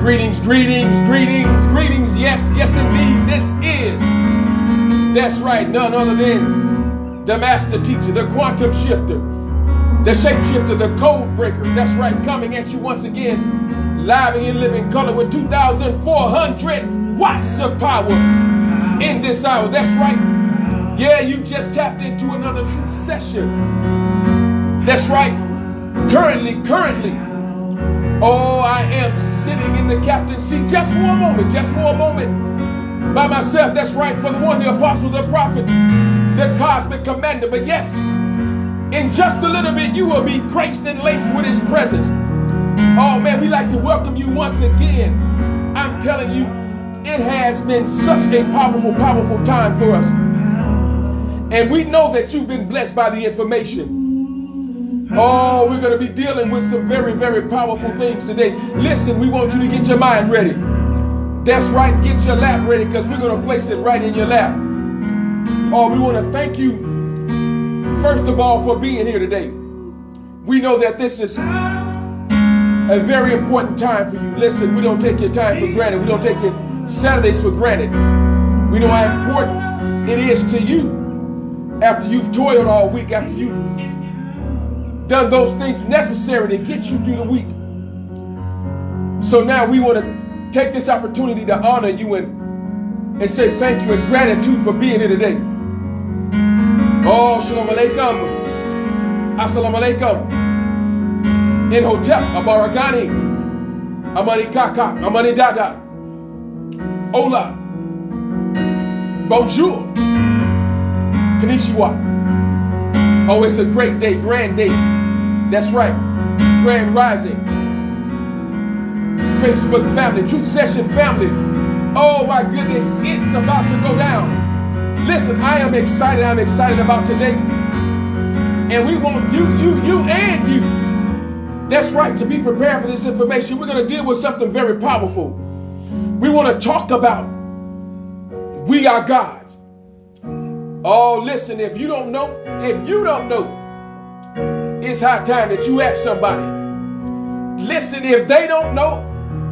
Greetings, greetings, greetings, greetings. Yes, yes indeed. This is, that's right, none other than the master teacher, the quantum shifter, the shapeshifter, the code breaker. That's right, coming at you once again, live and in living color with 2,400 watts of power in this hour. That's right. Yeah, you just tapped into another truth session. That's right. Currently. Oh, I am sitting in the captain's seat just for a moment, by myself. That's right, for the one, the apostle, the prophet, the cosmic commander. But yes, in just a little bit, you will be graced and laced with his presence. Oh man, we'd like to welcome you once again. I'm telling you, it has been such a powerful, powerful time for us. And we know that you've been blessed by the information. Oh, we're going to be dealing with some very, very powerful things today. Listen, we want you to get your mind ready. That's right, get your lap ready, because we're going to place it right in your lap. Oh, we want to thank you, first of all, for being here today. We know that this is a very important time for you. Listen, we don't take your time for granted. We don't take your Saturdays for granted. We know how important it is to you after you've toiled all week, after you've done those things necessary to get you through the week. So now we want to take this opportunity to honor you and say thank you and gratitude for being here today. Oh, shalom alaikum. Assalamu alaikum. In Hotep, Abaragani, Amani Kaka, Amani Dada. Hola. Bonjour. Konnichiwa. Oh, it's a great day, grand day. That's right, Grand Rising, Facebook family, Truth Session family. Oh my goodness, it's about to go down. Listen, I am excited. I'm excited about today. And we want you and you. That's right, to be prepared for this information. We're going to deal with something very powerful. We want to talk about we are gods. Oh, listen, if you don't know, it's high time that you ask somebody. Listen, if they don't know,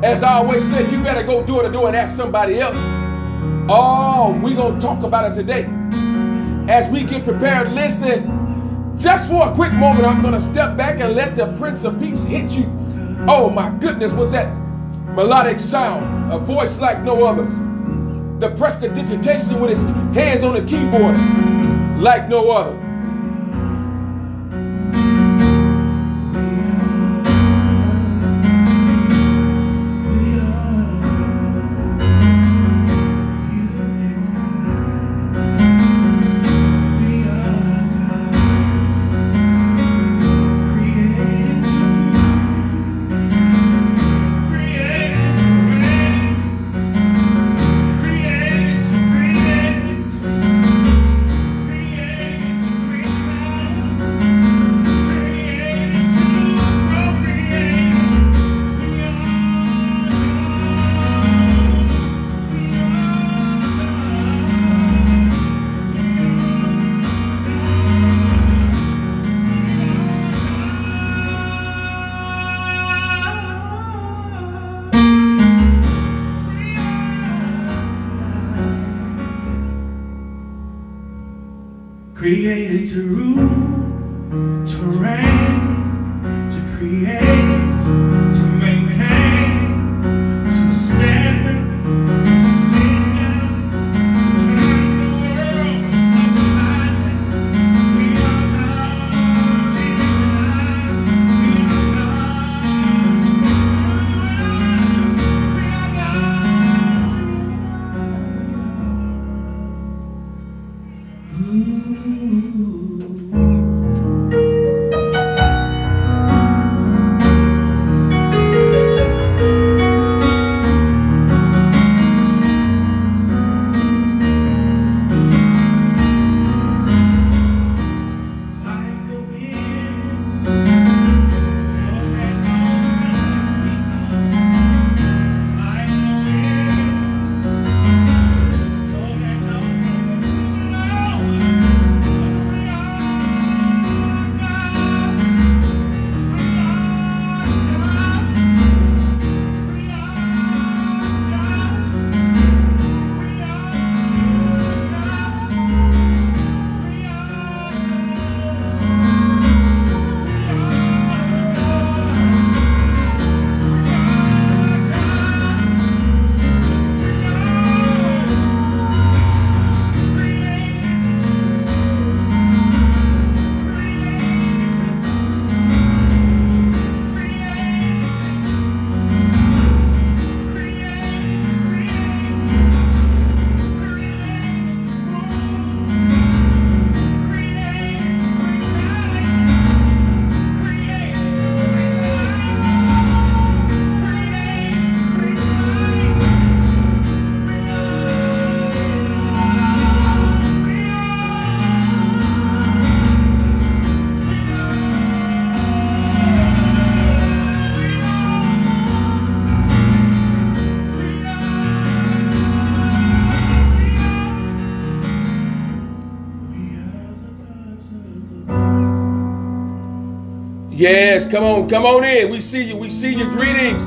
as I always say, you better go door to door and ask somebody else. Oh, we're going to talk about it today. As we get prepared, listen, just for a quick moment, I'm going to step back and let the Prince of Peace hit you. Oh my goodness, with that melodic sound, a voice like no other. The prestidigitation with his hands on the keyboard like no other. Created to rule, to reign, to create, to maintain, to stand, to sing, to turn the world upside down. We are gods, we are gods. Yes, come on in. We see you. Greetings.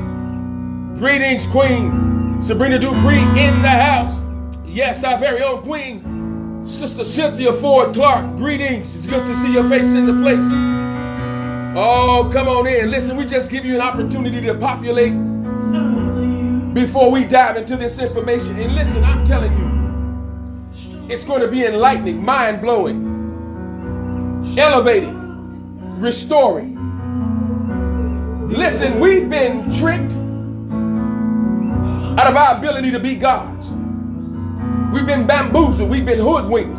Greetings, Queen Sabrina Dupree in the house. Yes, our very own Queen, Sister Cynthia Ford Clark. Greetings. It's good to see your face in the place. Oh, come on in. Listen, we just give you an opportunity to populate before we dive into this information. And listen, I'm telling you, it's going to be enlightening, mind-blowing, elevating, restoring. Listen, we've been tricked out of our ability to be gods. We've been bamboozled. We've been hoodwinked.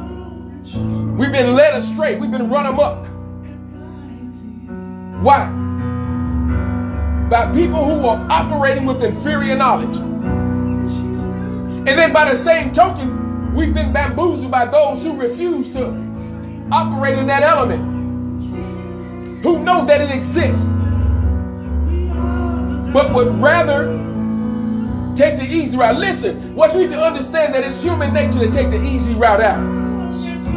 We've been led astray. We've been run amok. Why? By people who are operating with inferior knowledge. And then by the same token, we've been bamboozled by those who refuse to operate in that element, who know that it exists, but would rather take the easy route. Listen, what you need to understand that it's human nature to take the easy route out.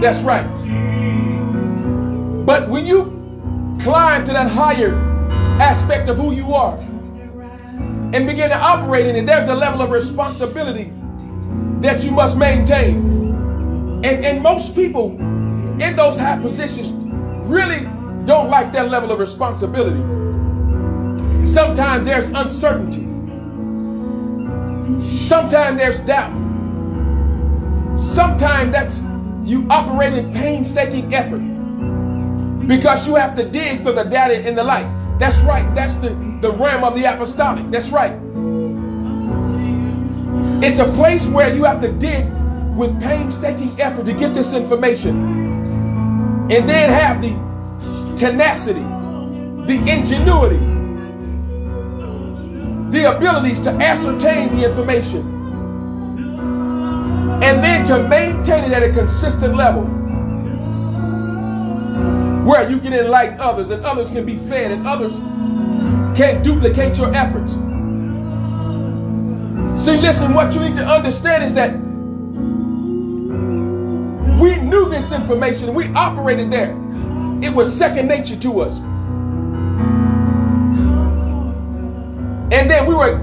That's right. But when you climb to that higher aspect of who you are and begin to operate in it, there's a level of responsibility that you must maintain. And most people in those high positions really don't like that level of responsibility. Sometimes there's uncertainty. Sometimes there's doubt. Sometimes that's you operate in painstaking effort because you have to dig for the data in the light. That's right. That's the realm of the apostolic. That's right. It's a place where you have to dig with painstaking effort to get this information and then have the tenacity, the ingenuity, the abilities to ascertain the information and then to maintain it at a consistent level where you can enlighten others and others can be fed and others can duplicate your efforts. See, listen, what you need to understand is that we knew this information. We operated there. It was second nature to us. And then we were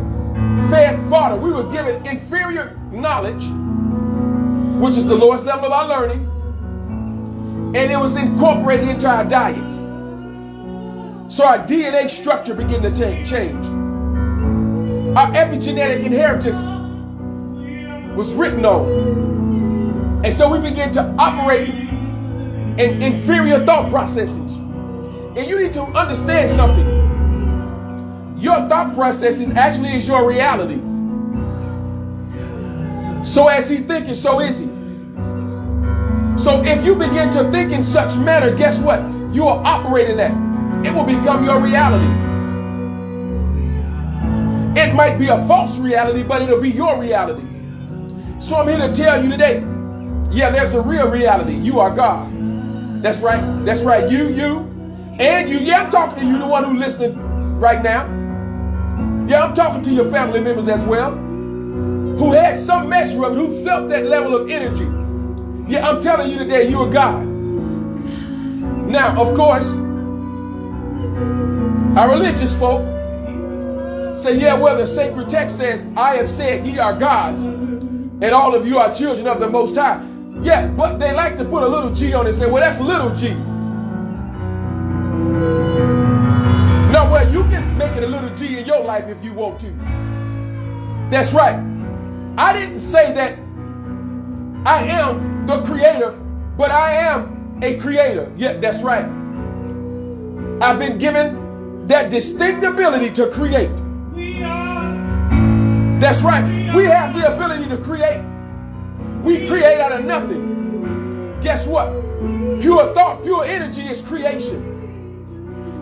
fed fodder. We were given inferior knowledge, which is the lowest level of our learning. And it was incorporated into our diet. So our DNA structure began to change. Our epigenetic inheritance was written on. And so we began to operate in inferior thought processes. And you need to understand something. Your thought processes actually is your reality. So as he thinketh, so is he. So if you begin to think in such manner, guess what? You are operating that. It will become your reality. It might be a false reality, but it'll be your reality. So I'm here to tell you today, yeah, there's a real reality. You are God. That's right. That's right. You, and you. Yeah, I'm talking to you, the one who's listening right now. Yeah, I'm talking to your family members as well, who had some measure of it, who felt that level of energy. Yeah, I'm telling you today, you are God. Now, of course, our religious folk say, yeah, well, the sacred text says, I have said ye are gods, and all of you are children of the Most High. Yeah, but they like to put a little g on it and say, well, that's little g. No, well, you can make it a little g in your life if you want to. That's right. I didn't say that I am the creator, but I am a creator. Yeah, that's right. I've been given that distinct ability to create. That's right. We have the ability to create. We create out of nothing. Guess what? Pure thought, pure energy is creation.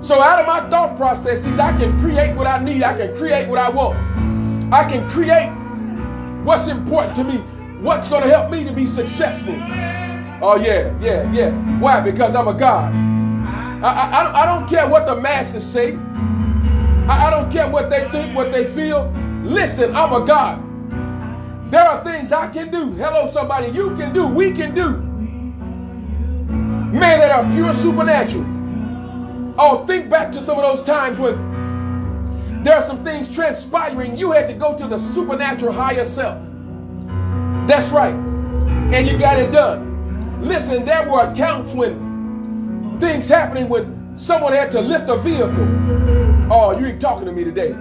So out of my thought processes, I can create what I need. I can create what I want. I can create what's important to me. What's going to help me to be successful. Oh, yeah. Why? Because I'm a God. I don't care what the masses say. I don't care what they think, what they feel. Listen, I'm a God. There are things I can do. Hello, somebody. You can do. We can do. Men that are pure supernatural. Oh, think back to some of those times when there are some things transpiring. You had to go to the supernatural higher self. That's right. And you got it done. Listen, there were accounts when things happening when someone had to lift a vehicle. Oh, you ain't talking to me today.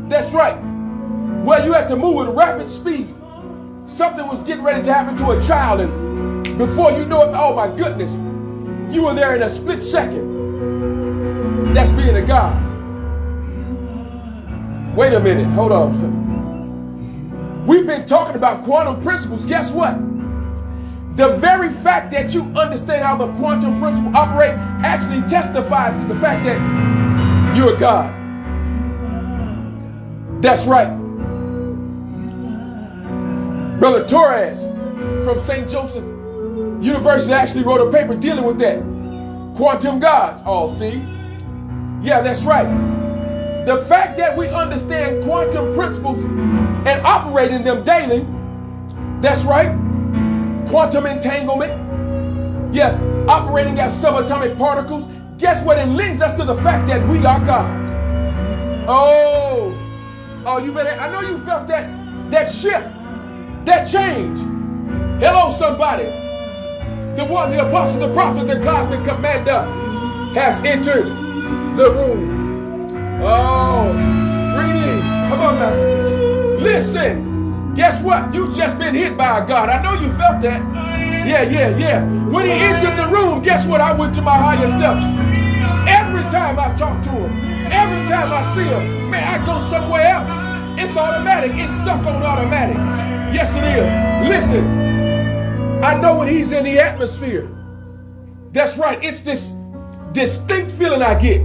That's right. Well, you had to move with rapid speed. Something was getting ready to happen to a child, and before you know it, oh my goodness, you were there in a split second. That's being a God. Wait a minute, hold on. We've been talking about quantum principles. Guess what? The very fact that you understand how the quantum principle operate actually testifies to the fact that you're a God. That's right. Brother Torres from St. Joseph University actually wrote a paper dealing with that. Quantum gods. Oh, see? Yeah, that's right. The fact that we understand quantum principles and operate in them daily, that's right. Quantum entanglement. Yeah, operating as subatomic particles. Guess what? It links us to the fact that we are gods. Oh, you better, I know you felt that shift, that change. Hello, somebody. The one, the apostle, the prophet, the cosmic commander has entered the room. Oh, greetings. Come on, Master Teacher. Listen, guess what? You just been hit by a God. I know you felt that. Yeah. When he entered the room, guess what? I went to my higher self. Every time I talk to him, every time I see him, man, I go somewhere else. It's automatic. It's stuck on automatic. Yes, it is. Listen, I know when he's in the atmosphere. That's right. It's this distinct feeling I get.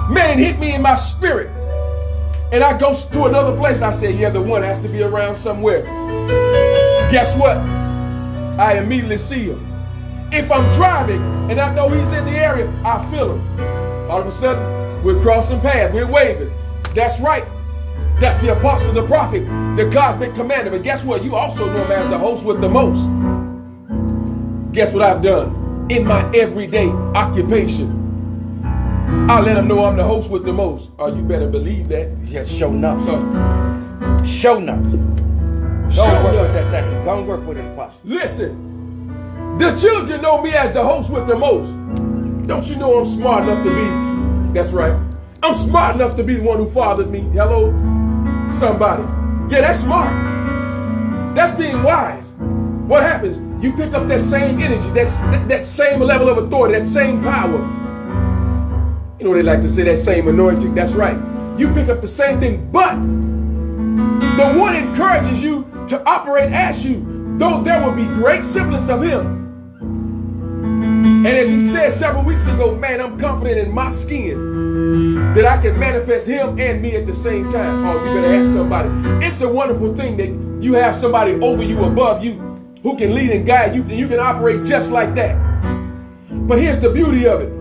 Man, it hit me in my spirit. And I go to another place. I say, yeah, the one has to be around somewhere. Guess what? I immediately see him. If I'm driving and I know he's in the area, I feel him. All of a sudden, we're crossing paths. We're waving. That's right. That's the apostle, the prophet, the cosmic commander. But guess what? You also know him as the host with the most. Guess what I've done? In my everyday occupation, I let him know I'm the host with the most. Oh, you better believe that. Yes, show enough. Show enough. Don't work with that thing. Don't work with it, Apostle. Listen, the children know me as the host with the most. Don't you know I'm smart enough to be? That's right. I'm smart enough to be the one who fathered me. Hello, somebody. Yeah, that's smart. That's being wise. What happens? You pick up that same energy, that same level of authority, that same power. You know they like to say that same anointing. That's right. You pick up the same thing, but the one encourages you to operate as you, though there will be great semblance of him. And as he said several weeks ago, man, I'm confident in my skin that I can manifest him and me at the same time. Oh, you better ask somebody. It's a wonderful thing that you have somebody over you, above you, who can lead and guide you, and you can operate just like that. But here's the beauty of it.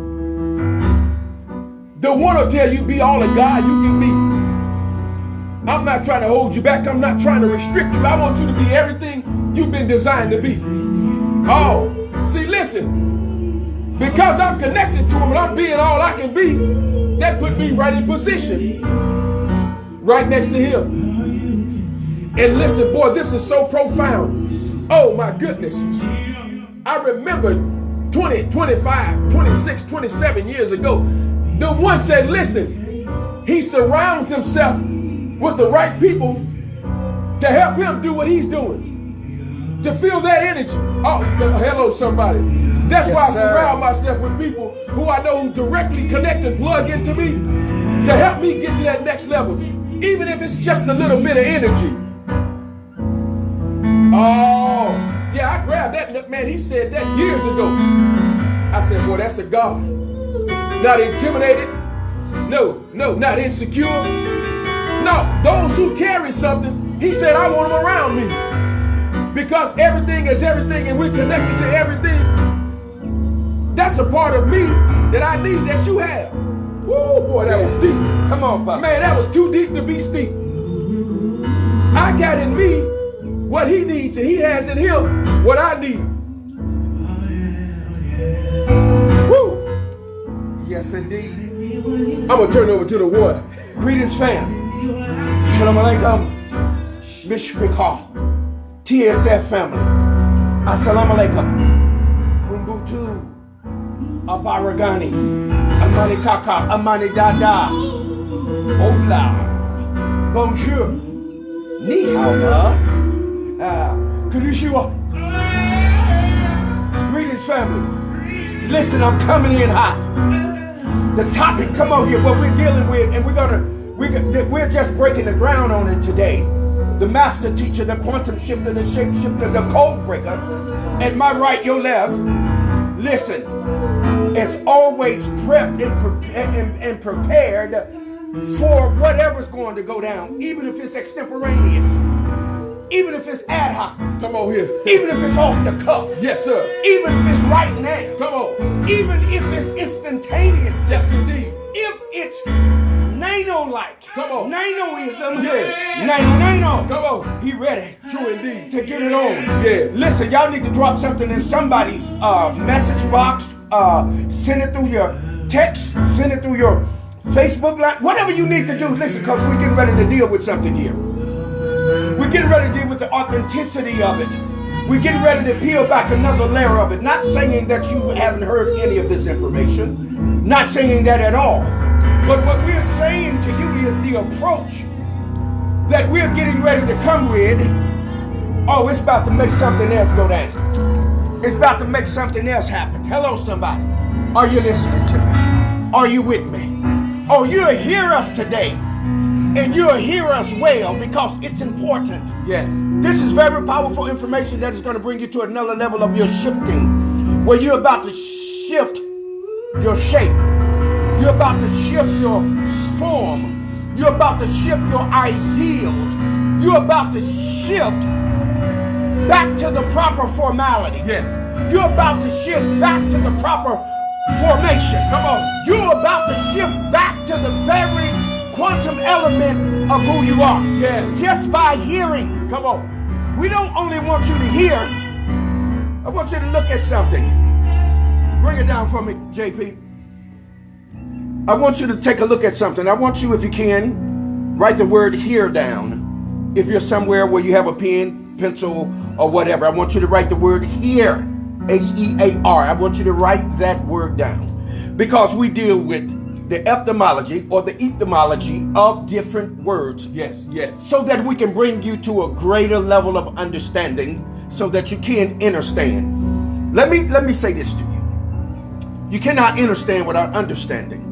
The one will tell you be all the God you can be. I'm not trying to hold you back. I'm not trying to restrict you. I want you to be everything you've been designed to be. Oh, see, listen, because I'm connected to him and I'm being all I can be, that put me right in position, right next to him. And listen, boy, this is so profound. Oh my goodness. I remember 20, 25, 26, 27 years ago, the one said, listen, he surrounds himself with the right people to help him do what he's doing, to feel that energy. Oh, hello, somebody. That's why I surround myself with people who I know who directly connect and plug into me to help me get to that next level, even if it's just a little bit of energy. Oh, yeah, I grabbed that. Man, he said that years ago. I said, boy, that's a God. Not intimidated. No, not insecure. No, those who carry something, he said, I want them around me. Because everything is everything and we're connected to everything. That's a part of me that I need that you have. Woo, boy, that was deep. Come on, Papa. Man, that was too deep to be steep. I got in me what he needs and he has in him what I need. Woo. Yes, indeed. I'm going to turn it over to the one. Greetings, fam. Shalom alaikum. Mishpikah. TSF family. Assalamu alaikum. Umbutu. Abaragani. Amani kaka. Amani dada. Hola. Bonjour. Ni hao ma. Konnichiwa. Greetings, family. Listen, I'm coming in hot. The topic, come on here, what we're dealing with, and we're just breaking the ground on it today. The master teacher, the quantum shifter, the shape shifter, the code breaker. At my right, your left. Listen, as always, prepped and prepared for whatever's going to go down, even if it's extemporaneous. Even if it's ad hoc. Come on here. Even if it's off the cuff. Yes, sir. Even if it's right now. Come on. Even if it's instantaneous. Yes, indeed. If it's nano-like. Come on. Nanoism. Yeah. Nano. Come on. He ready. True indeed. To get it on. Yeah. Listen, y'all need to drop something in somebody's message box. Send it through your text. Send it through your Facebook line. Whatever you need to do. Listen, because we're getting ready to deal with something here. We're getting ready to deal with the authenticity of it. We're getting ready to peel back another layer of it. Not saying that you haven't heard any of this information. Not saying that at all. But what we're saying to you is the approach that we're getting ready to come with. Oh, it's about to make something else go down. It's about to make something else happen. Hello, somebody. Are you listening to me? Are you with me? Oh, you'll hear us today. And you'll hear us well because it's important. Yes. This is very powerful information that is going to bring you to another level of your shifting, where you're about to shift your shape. You're about to shift your form. You're about to shift your ideals. You're about to shift back to the proper formality. Yes. You're about to shift back to the proper formation. Come on. You're about to shift back to the very quantum element of who you are. Yes. Just by hearing. Come on. We don't only want you to hear. I want you to look at something. Bring it down for me, JP. I want you to take a look at something. I want you, if you can, write the word hear down. If you're somewhere where you have a pen, pencil, or whatever, I want you to write the word hear. H-E-A-R. I want you to write that word down. Because we deal with the etymology or the etymology of different words. Yes, yes. So that we can bring you to a greater level of understanding so that you can understand. Let me say this to you. You cannot understand without understanding.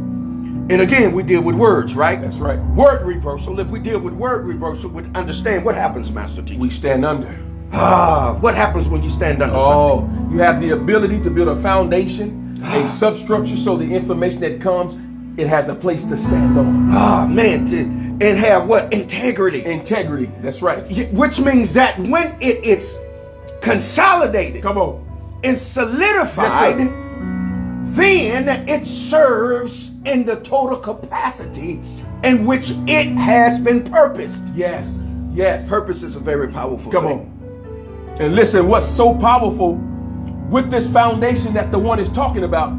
And again, we deal with words, right? That's right. Word reversal. If we deal with word reversal, we understand what happens, Master Teacher. We stand under. What happens when you stand under something? Oh, you have the ability to build a foundation, a substructure, so the information that comes, it has a place to stand on. Man, and have what? Integrity. Integrity, that's right. Which means that when it is consolidated, Come on. and solidified, Yes, then it serves in the total capacity in which it has been purposed. Yes, yes. Purpose is a very powerful Come thing. on. And listen, what's so powerful with this foundation that the one is talking about,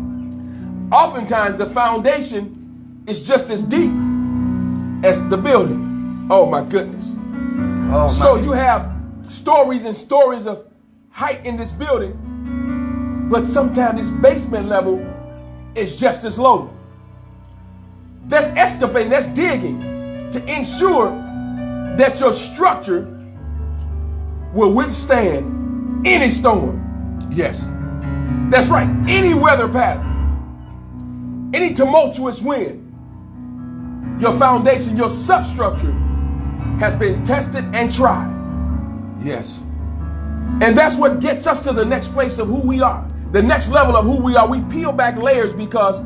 oftentimes the foundation is just as deep as the building. Oh my goodness. So you have stories and stories of height in this building, but sometimes this basement level is just as low. That's excavating, that's digging to ensure that your structure will withstand any storm. Yes. That's right, any weather pattern, any tumultuous wind. Your foundation, your substructure has been tested and tried. Yes. And that's what gets us to the next place of who we are, the next level of who we are. We peel back layers because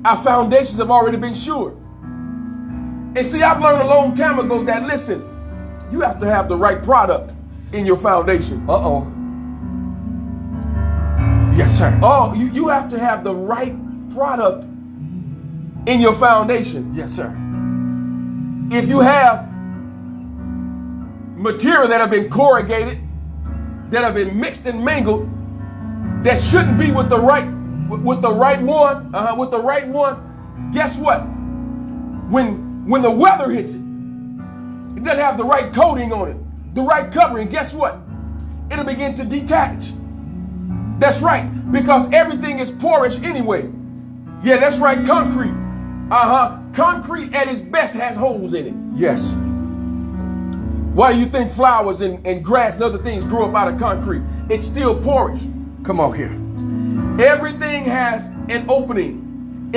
our foundations have already been sure. And see, I've learned a long time ago that, listen, you have to have the right product in your foundation. Yes, sir. Oh, you have to have the right product in your foundation. Yes, sir. If you have material that have been corrugated, that have been mixed and mingled, that shouldn't be with the right with the right one, guess what? When the weather hits it, it doesn't have the right coating on it, the right covering, guess what? It'll begin to detach. That's right, because everything is porous anyway. Yeah, that's right, concrete. Concrete at its best has holes in it. Yes. Why do you think flowers and grass and other things grow up out of concrete? It's still porous. Come on here. Everything has an opening.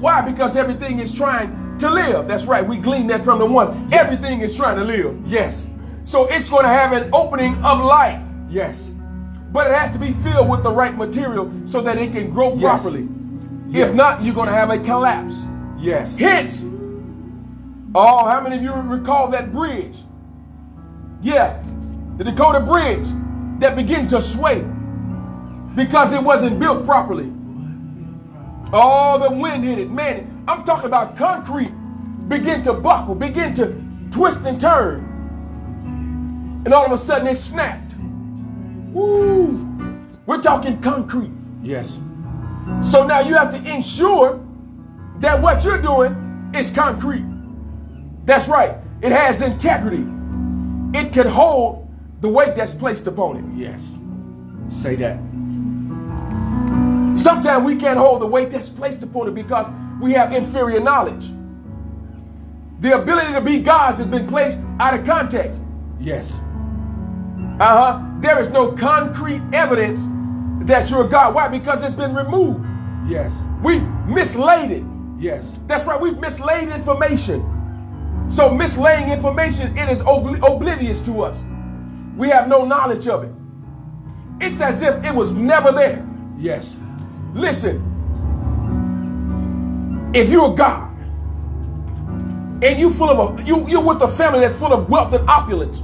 Why? Because everything is trying to live. That's right, we glean that from the one. Yes. Everything is trying to live. Yes. So it's going to have an opening of life. Yes. But it has to be filled with the right material so that it can grow properly. Yes. If not, you're going to have a collapse. Yes. Hence, how many of you recall that bridge? Yeah, the Dakota Bridge that began to sway because it wasn't built properly. The wind hit it. Man, I'm talking about concrete begin to buckle, begin to twist and turn. And all of a sudden it snapped. Woo! We're talking concrete. Yes. So now you have to ensure that what you're doing is concrete. That's right. It has integrity. It can hold the weight that's placed upon it. Yes. Say that. Sometimes we can't hold the weight that's placed upon it because we have inferior knowledge. The ability to be God's has been placed out of context. Yes. There is no concrete evidence that you're God. Why? Because it's been removed. Yes. We've mislaid it. Yes. That's right. We've mislaid information. So mislaying information, it is oblivious to us. We have no knowledge of it. It's as if it was never there. Yes. Listen, if you're God and you're with a family that's full of wealth and opulence,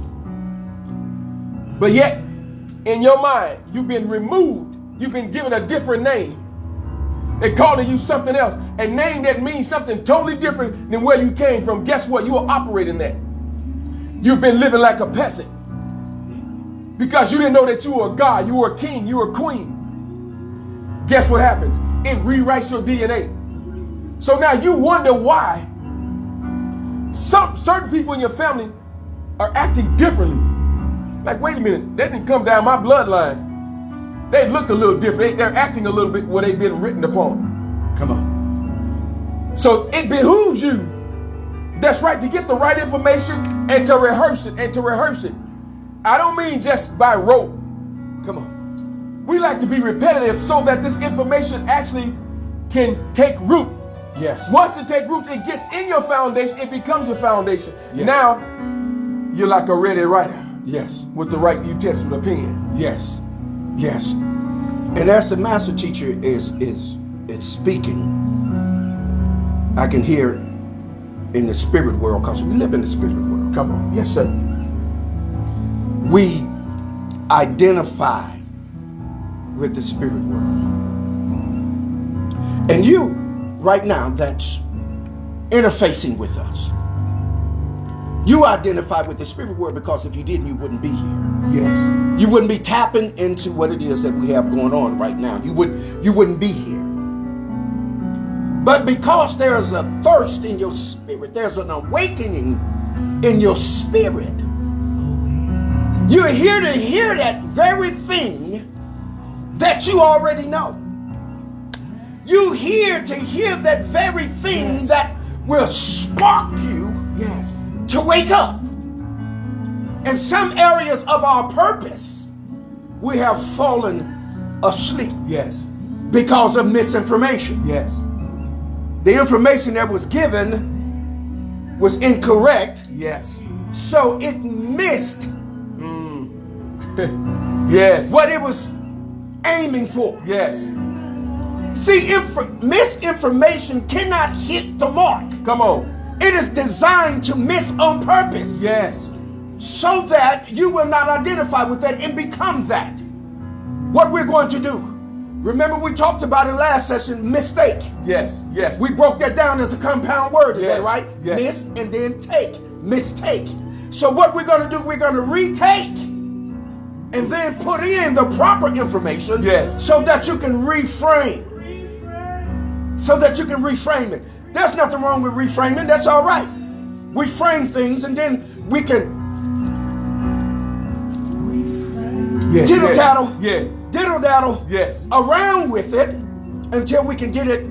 but yet in your mind you've been removed, you've been given a different name. They're calling you something else, a name that means something totally different than where you came from. Guess what? You are operating that. You've been living like a peasant because you didn't know that you were a God, you were a king, you were a queen. Guess what happens? It rewrites your DNA. So now you wonder why certain people in your family are acting differently. Like, wait a minute, that didn't come down my bloodline. They look a little different. They're acting a little bit where they've been written upon. Come on. So it behooves you, that's right, to get the right information and to rehearse it I don't mean just by rote. Come on. We like to be repetitive so that this information actually can take root. Yes. Once it takes root, it gets in your foundation, it becomes your foundation. Yes. Now, you're like a ready writer. Yes. With the right utensil, the pen. Yes. Yes. And as the master teacher is speaking, I can hear in the spirit world, because we live in the spirit world. Come on. Yes, sir. We identify with the spirit world. And you, right now, that's interfacing with us, you identify with the spirit world because if you didn't, you wouldn't be here. Yes. You wouldn't be tapping into what it is that we have going on right now. You wouldn't be here. But because there's a thirst in your spirit, there's an awakening in your spirit, you're here to hear that very thing that you already know. You're here to hear that very thing, yes, that will spark you, yes, to wake up. In some areas of our purpose, we have fallen asleep. Yes. Because of misinformation. Yes. The information that was given was incorrect. Yes. So it missed yes, what it was aiming for. Yes. See, misinformation cannot hit the mark. Come on. It is designed to miss on purpose. Yes. So that you will not identify with that and become that. What we're going to do. Remember we talked about in last session, mistake. Yes, yes. We broke that down as a compound word, is yes, that right? Yes. Miss and then take, mistake. So what we're going to do, we're going to retake and then put in the proper information, yes, so that you can reframe. so that you can reframe it. There's nothing wrong with reframing. That's all right. We frame things and then we can tittle-tattle, diddle-daddle around with it until we can get it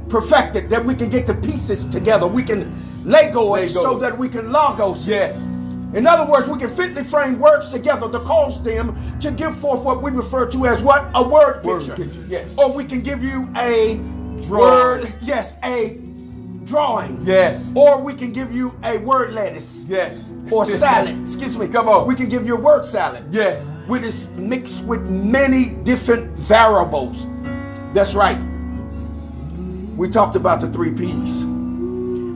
perfected, that we can get the pieces together. We can Lego it so that we can Logos. Yes. In other words, we can fitly frame words together to cause them to give forth what we refer to as what? A word picture. Yes. Or we can give you a word, yes, a drawing. Yes. Or we can give you a word lettuce. Yes. Or salad. Excuse me. Come on. We can give you a word salad. Yes. Which is mixed with many different variables. That's right. We talked about the 3 P's.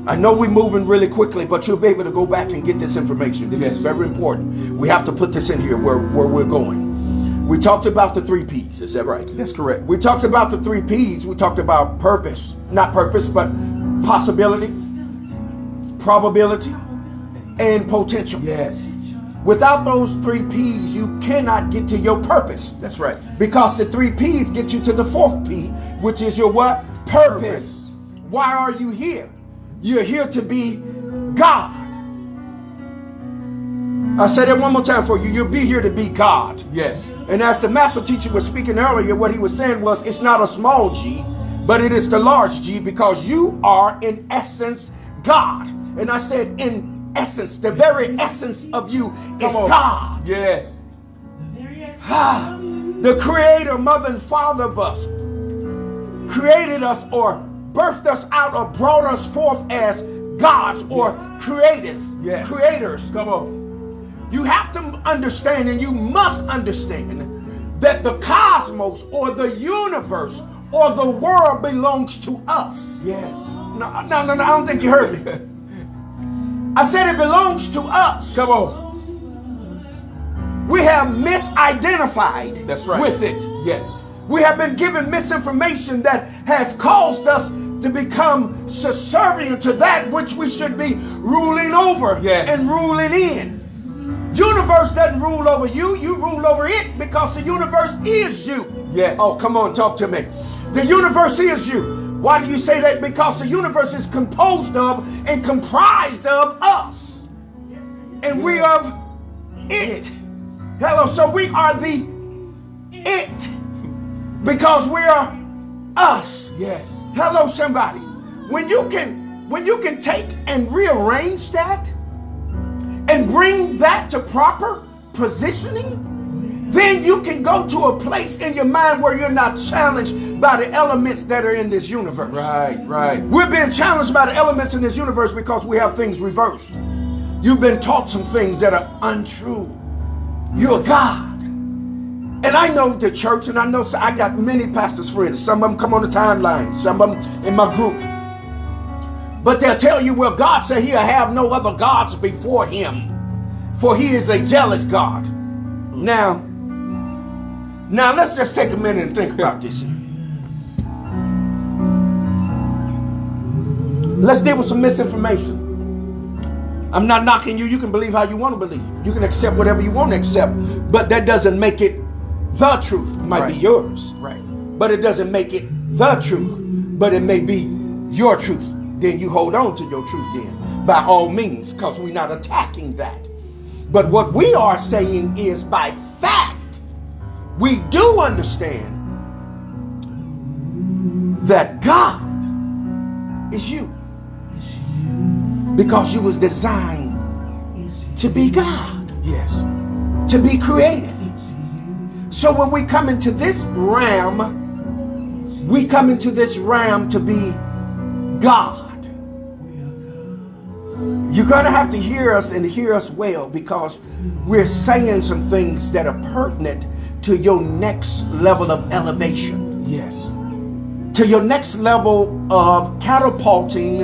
I know we're moving really quickly, but you'll be able to go back and get this information. This is very important. We have to put this in here where we're going. We talked about the 3 P's. Is that right? That's correct. We talked about the 3 P's. We talked about purpose. Not purpose, but possibility, probability, and potential. Yes. Without those 3 P's, you cannot get to your purpose. That's right. Because the 3 P's get you to the 4th P, which is your what? Purpose. Why are you here? You're here to be God. I said it one more time for you. You'll be here to be God. Yes. And as the master teacher was speaking earlier, what he was saying was it's not a small G, but it is the large G, because you are in essence God. And I said in essence, the very essence of you is God. Yes. The creator, mother, and father of us created us or birthed us out or brought us forth as gods or creators. Yes. Creators. Come on. You have to understand, and you must understand, that the cosmos or the universe or the world belongs to us. Yes. No, I don't think you heard me. I said it belongs to us. Come on. We have misidentified with it. Yes. We have been given misinformation that has caused us to become subservient to that which we should be ruling over and ruling in. Universe doesn't rule over you. You rule over it because the universe is you. Yes. Oh, come on, talk to me. The universe is you. Why do you say that? Because the universe is composed of and comprised of us. And we are it. Hello, so we are the it. Because we are us. Yes. Hello, somebody. When you can take and rearrange that and bring that to proper positioning, then you can go to a place in your mind where you're not challenged by the elements that are in this universe. Right. We're being challenged by the elements in this universe because we have things reversed. You've been taught some things that are untrue. You're God. And I know the church, and I know I got many pastors' friends. Some of them come on the timeline, some of them in my group. But they'll tell you, well, God said he'll have no other gods before him, for he is a jealous God. Now let's just take a minute and think about this. Let's deal with some misinformation. I'm not knocking you. You can believe how you want to believe. You can accept whatever you want to accept, but that doesn't make it the truth. It might be yours. Right. But it doesn't make it the truth. But it may be your truth. Then you hold on to your truth then, by all means, because we're not attacking that. But what we are saying is, by fact, we do understand that God is you. Because you was designed to be God. Yes. To be creative. So when we come into this realm, we come into this realm to be God. You're going to have to hear us and hear us well, because we're saying some things that are pertinent to your next level of elevation. Yes. To your next level of catapulting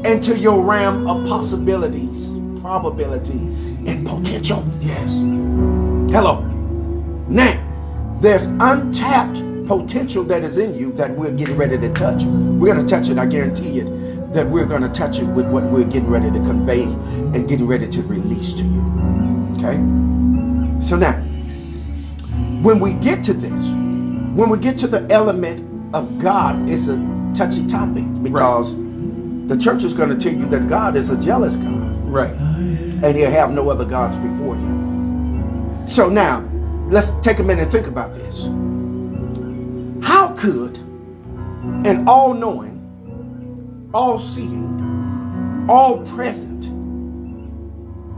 into your realm of possibilities, probability, and potential. Yes. Hello. Now, there's untapped potential that is in you that we're getting ready to touch. We're going to touch it, I guarantee you, that we're going to touch it with what we're getting ready to convey and getting ready to release to you. Okay? So now, when we get to this, when we get to the element of God, it's touchy topic because the church is going to tell you that God is a jealous God. Right. And he'll have no other gods before him. So now, let's take a minute and think about this. How could an all-knowing, all-seeing, all-present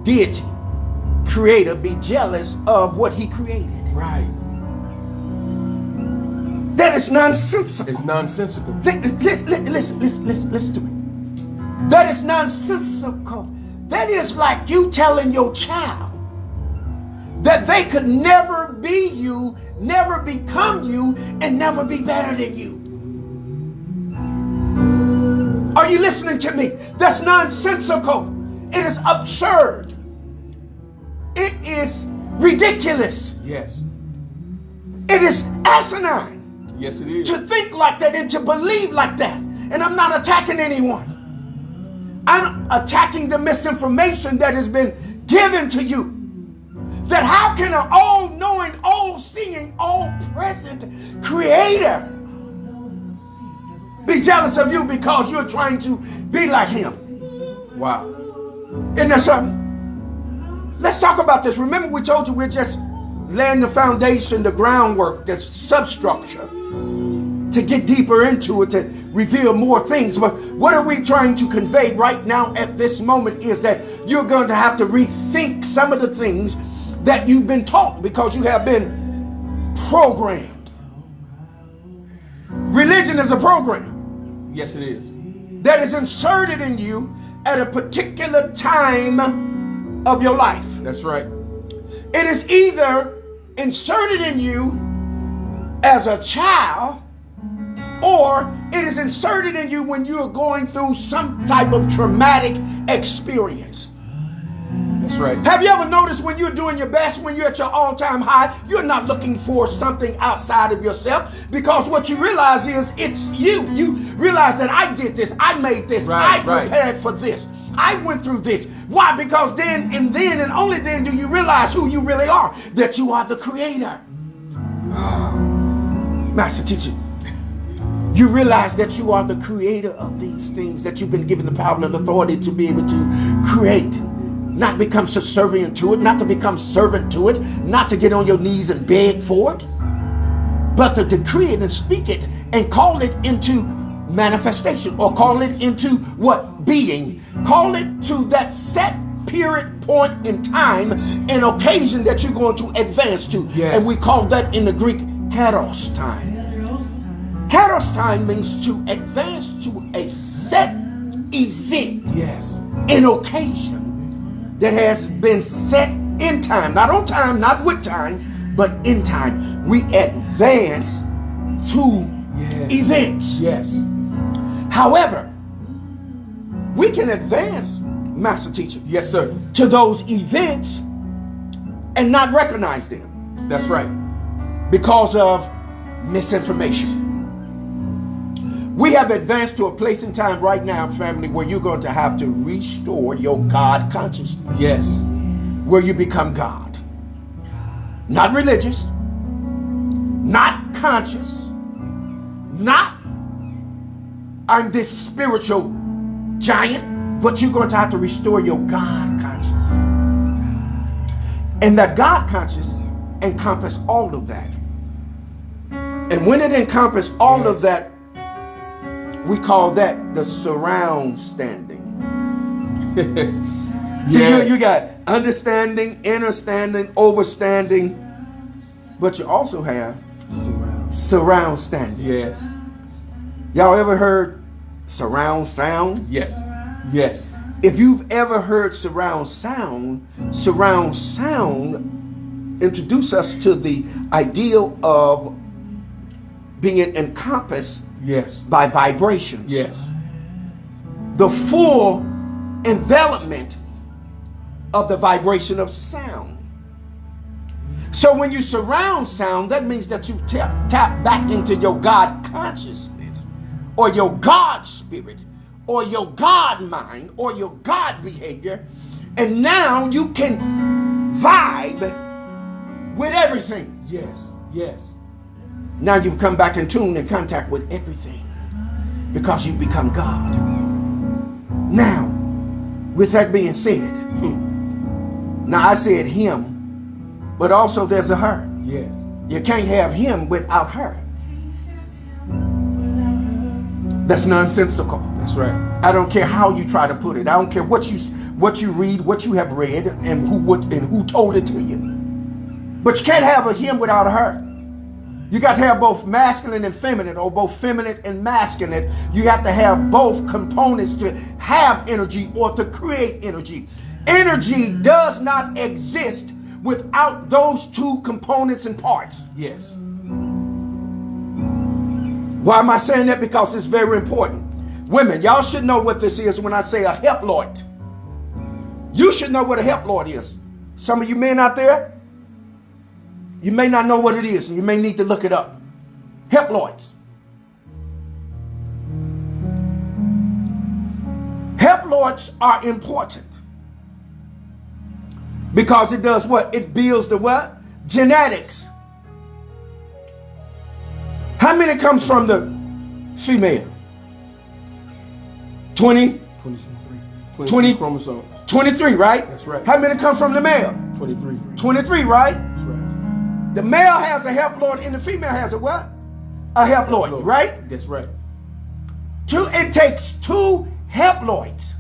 deity, creator, be jealous of what he created? Right. That is nonsensical. It's nonsensical. Listen to me. That is nonsensical. That is like you telling your child that they could never be you, never become you, and never be better than you. Are you listening to me? That's nonsensical. It is absurd. It is ridiculous. Yes. It is asinine. Yes, it is. To think like that and to believe like that. And I'm not attacking anyone. I'm attacking the misinformation that has been given to you. That how can an all-knowing, all-seeing, all-present creator be jealous of you because you're trying to be like him? Wow. Isn't that something? Let's talk about this. Remember we told you we're just laying the foundation, the groundwork, the substructure to get deeper into it, to reveal more things. But what are we trying to convey right now at this moment is that you're going to have to rethink some of the things that you've been taught because you have been programmed. Religion is a program. Yes, it is. That is inserted in you at a particular time of your life. That's right. It is either inserted in you as a child, or it is inserted in you when you're going through some type of traumatic experience. That's right. Have you ever noticed when you're doing your best, when you're at your all-time high, you're not looking for something outside of yourself, because what you realize is it's you. You realize that I did this, I made this, I prepared for this, I went through this. Why? Because then and only then do you realize who you really are, that you are the creator. Master teacher, you realize that you are the creator of these things, that you've been given the power and authority to be able to create. Not become subservient to it, not to become servant to it, not to get on your knees and beg for it, but to decree it and speak it and call it into manifestation, or call it into what? Being. Call it to that set period, point in time, an occasion that you're going to advance to. Yes. And we call that in the Greek kairos time. Kairos time means to advance to a set event. Yes. An occasion that has been set in time, not on time, not with time, but in time. We advance to events. Yes. However, we can advance, Master Teacher, Yes, sir. to those events and not recognize them That's right. because of misinformation. We have advanced to a place in time right now, family, where you're going to have to restore your God consciousness. Yes. Where you become God. Not religious, not conscious, not I'm this spiritual giant, but you're going to have to restore your God conscious. And that God conscious encompass all of that. And when it encompasses all of that, we call that the surround standing. See, you got understanding, understanding, overstanding, but you also have surround standing. Yes. Y'all ever heard surround sound? Yes. Yes. If you've ever heard surround sound introduce us to the ideal of being encompassed by vibrations. Yes. The full envelopment of the vibration of sound. So when you surround sound, that means that you tap back into your God consciousness, or your God spirit, or your God mind, or your God behavior, and now you can vibe with everything. Yes. Yes. Now you've come back in tune and contact with everything. because you become God. Now, with that being said, now I said him, but also there's a her. Yes. You can't have him without her. That's nonsensical. That's right. I don't care how you try to put it. I don't care what you read, what you have read, and who told it to you. But you can't have a him without a her. You got to have both masculine and feminine, or both feminine and masculine. You have to have both components to have energy or to create energy. Energy does not exist without those two components and parts. Yes. Why am I saying that? Because it's very important. Women, y'all should know what this is when I say a haploid. You should know what a haploid is. Some of you men out there, you may not know what it is, and you may need to look it up. Haploids. Haploids are important because it does what? It builds the what? Genetics. How many comes from the female? 20? 20 chromosomes. 23, right? That's right. How many come from the male? 23. 23, right? That's right. The male has a haploid and the female has a what? A haploid, right? That's right. It takes two haploids